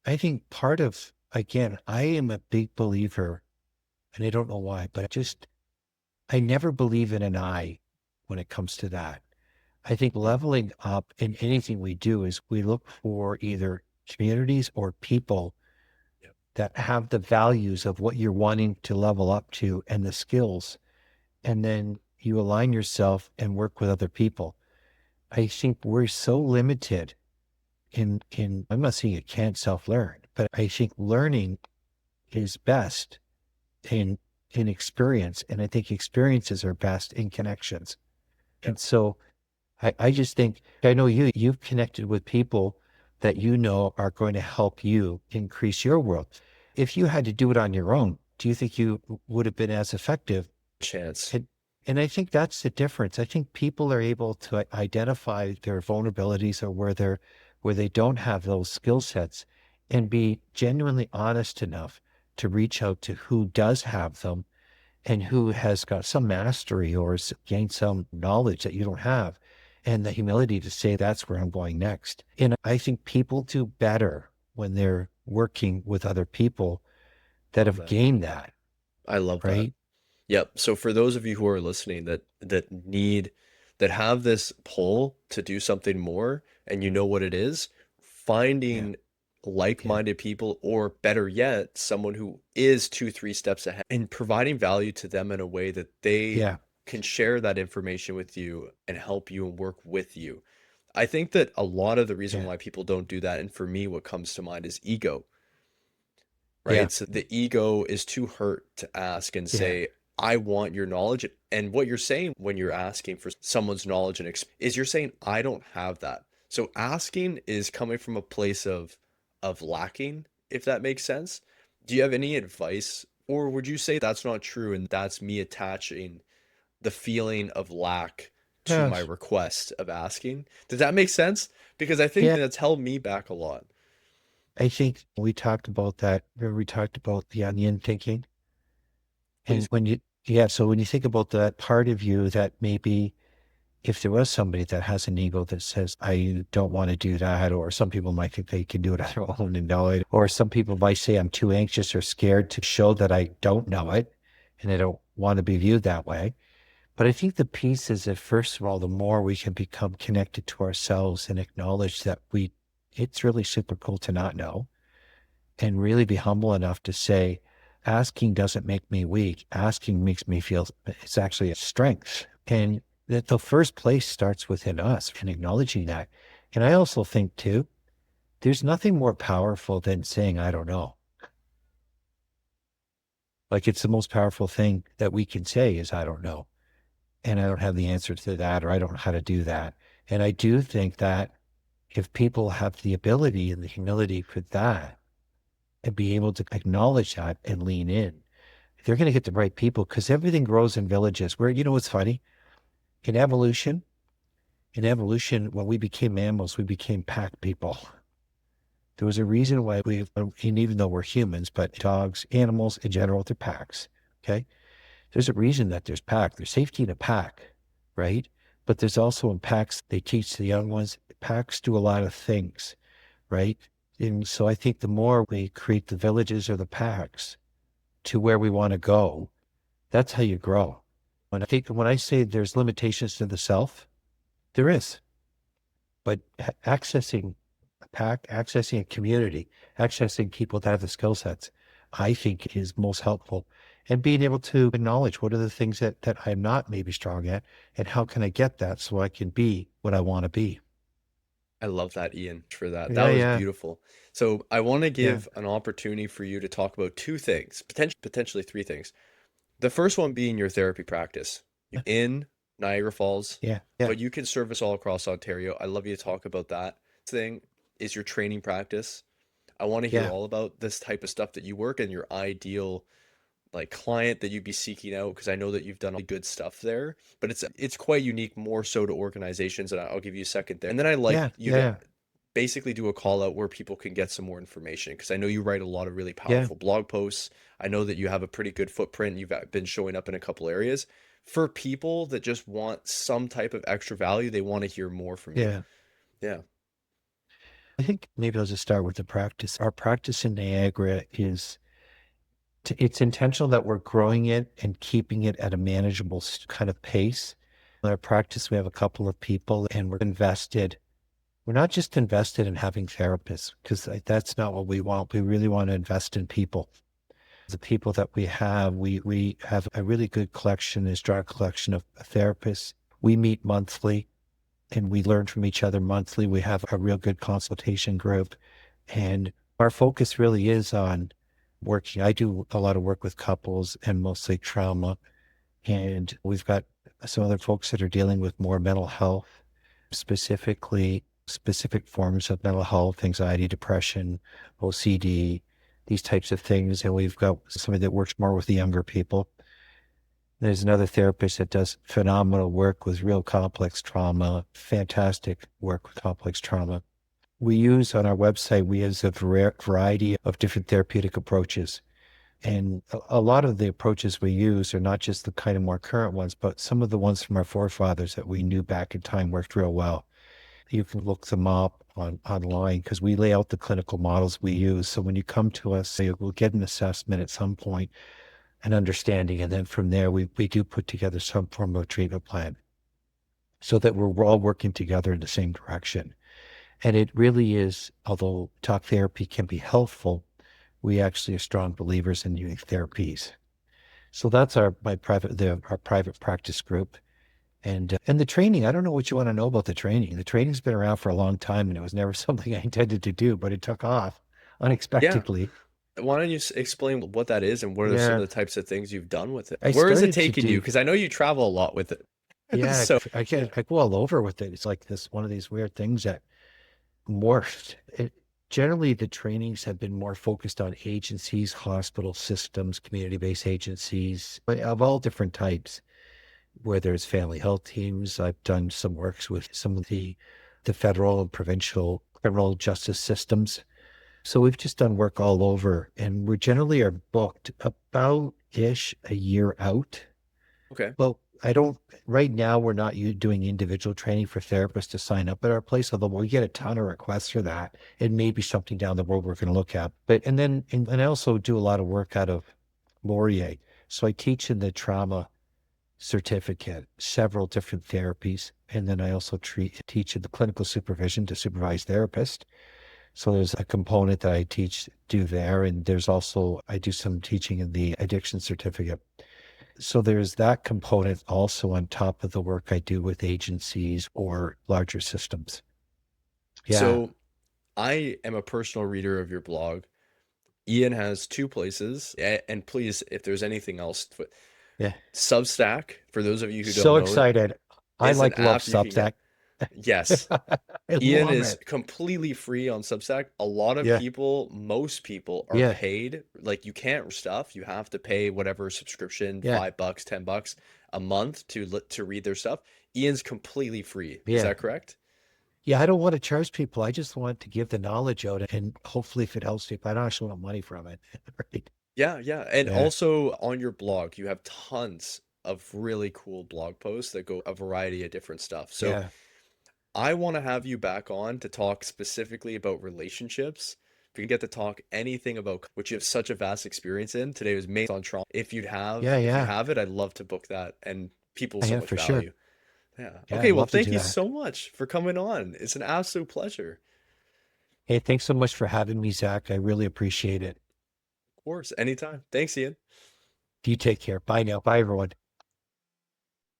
I think part of, again, I am a big believer, and I don't know why, but I never believe in an I when it comes to that. I think leveling up in anything we do is we look for either communities or people Yep. that have the values of what you're wanting to level up to and the skills. And then you align yourself and work with other people. I think we're so limited I'm not saying you can't self-learn, but I think learning is best in experience. And I think experiences are best in connections. Yep. And so I just think, I know you've connected with people that you know are going to help you increase your world. If you had to do it on your own, do you think you would have been as effective? Chance. And, and I think that's the difference. I think people are able to identify their vulnerabilities or where they don't have those skill sets and be genuinely honest enough to reach out to who does have them and who has got some mastery or gained some knowledge that you don't have, and the humility to say, that's where I'm going next. And I think people do better when they're working with other people that Love have that. gained that, I love that. right? Yep. So for those of you who are listening that have this pull to do something more and you know what it is, Yeah. finding Yeah. like-minded people, or better yet, someone who is 2, 3 steps ahead, and providing value to them in a way that they Yeah. can share that information with you and help you and work with you. I think that a lot of the reason Yeah. why people don't do that, and for me, what comes to mind is ego, Yeah. right? So the ego is too hurt to ask and Yeah. say, I want your knowledge. And what you're saying when you're asking for someone's knowledge and is you're saying, I don't have that. So asking is coming from a place of lacking, if that makes sense. Do you have any advice? Or would you say that's not true and that's me attaching the feeling of lack to my Yes. request of asking? Does that make sense? Because I think Yeah. that's held me back a lot. I think we talked about that. Remember we talked about the onion thinking. And Please. so when you think about that part of you that maybe if there was somebody that has an ego that says, I don't want to do that, or some people might think they can do it on their own and know it, or some people might say, I'm too anxious or scared to show that I don't know it and I don't want to be viewed that way. But I think the piece is that, first of all, the more we can become connected to ourselves and acknowledge that it's really super cool to not know, and really be humble enough to say, asking doesn't make me weak. Asking makes me feel it's actually a strength. And that the first place starts within us and acknowledging that. And I also think too, there's nothing more powerful than saying, I don't know. Like it's the most powerful thing that we can say is, I don't know. And I don't have the answer to that, or I don't know how to do that. And I do think that if people have the ability and the humility for that and be able to acknowledge that and lean in, they're going to get the right people, because everything grows in villages. Where, what's funny? In evolution, when we became mammals, we became pack people. There was a reason why and even though we're humans, but dogs, animals in general, they're packs. Okay. There's a reason that there's pack. There's safety in a pack, right? But there's also in packs, they teach the young ones, packs do a lot of things, right? And so I think the more we create the villages or the packs to where we want to go, that's how you grow. And I think when I say there's limitations to the self, there is. But accessing a pack, accessing a community, accessing people that have the skill sets, I think is most helpful. and being able to acknowledge what are the things that I'm not maybe strong at, and how can I get that so I can be what I want to be. I love that, Ian, for that. That Yeah, was yeah, beautiful. So I want to yeah, give an opportunity for you to talk about two things, potentially three things. The first one being your therapy practice in Niagara Falls, yeah, yeah, but you can service all across Ontario. I love you to talk about that. Thing is your training practice. I want to hear yeah, all about this type of stuff that you work and your ideal like client that you'd be seeking out because I know that you've done good stuff there, but it's quite unique more so to organizations, and I'll give you a second there. And then I like yeah, you to yeah, basically do a call out where people can get some more information because I know you write a lot of really yeah, powerful blog posts. I know that you have a pretty good footprint. You've been showing up in a couple areas. For people that just want some type of extra value, they want to hear more from you. yeah. Yeah. I think maybe I'll just start with the practice. Our practice in Niagara is it's intentional that we're growing it and keeping it at a manageable kind of pace. In our practice, we have a couple of people and we're invested. We're not just invested in having therapists because that's not what we want. We really want to invest in people. The people that we have a really good collection, a strong collection of therapists. We meet monthly and we learn from each other monthly. We have a real good consultation group. And our focus really is on working. I do a lot of work with couples and mostly trauma. And we've got some other folks that are dealing with more mental health, specifically specific forms of mental health, anxiety, depression, OCD, these types of things. And we've got somebody that works more with the younger people. There's another therapist that does phenomenal work with real complex trauma, fantastic work with complex trauma. We use on our website, we use a variety of different therapeutic approaches. And a lot of the approaches we use are not just the kind of more current ones, but some of the ones from our forefathers that we knew back in time worked real well. You can look them up online because we lay out the clinical models we use. So when you come to us, say, we'll get an assessment at some point, an understanding, and then from there, we do put together some form of treatment plan so that we're all working together in the same direction. And it really is, although talk therapy can be helpful, we actually are strong believers in unique therapies. So that's our private practice group. And the training, I don't know what you want to know about the training. The training's been around for a long time and it was never something I intended to do, but it took off Yeah. unexpectedly. Why don't you explain what that is and what are some of Yeah. the types of things you've done with it? I Where is it started to taking you? do, Because I know you travel a lot with it. yeah, So, yeah. I go all over with it. It's like this one of these weird things that morphed. Generally, the trainings have been more focused on agencies, hospital systems, community-based agencies, but of all different types. Where there's family health teams. I've done some works with some of the federal and provincial criminal justice systems. So we've just done work all over, and we generally are booked about ish a year out. Okay. Well, I don't, right now, we're not doing individual training for therapists to sign up at our place, although we get a ton of requests for that. It may be something down the road we're going to look at. And I also do a lot of work out of Laurier. So I teach in the trauma certificate, several different therapies. And then I also teach in the clinical supervision to supervise therapists. So there's a component that I do there. And there's also, I do some teaching in the addiction certificate. So there's that component also on top of the work I do with agencies or larger systems. Yeah. So I am a personal reader of your blog. Ian has two places, and please, if there's anything else, Yeah. Substack, for those of you who don't So know, excited. I is an love app you can Substack. get. Yes. I Ian love is it. completely free on Substack. A lot of Yeah. people, most people are Yeah. paid. Like you can't stuff. You have to pay whatever subscription, Yeah. $5, $10 a month to read their stuff. Ian's completely free. Is Yeah. that correct? Yeah, I don't want to charge people. I just want to give the knowledge out and hopefully if it helps people, I don't actually want money from it. Right. Yeah, yeah. And Yeah. also on your blog, you have tons of really cool blog posts that go a variety of different stuff. So Yeah. I want to have you back on to talk specifically about relationships. If we can get to talk anything about which you have such a vast experience in. Today was mainly on trauma. Yeah. If you Yeah. have it, I'd love to book that and people so Yeah, much for sure. value. Yeah. Yeah, Okay, I'd well, love to thank do you that. so much for coming on. It's an absolute pleasure. Hey, thanks so much for having me, Zach. I really appreciate it. Of course, anytime. Thanks, Ian. You take care. Bye now. Bye, everyone.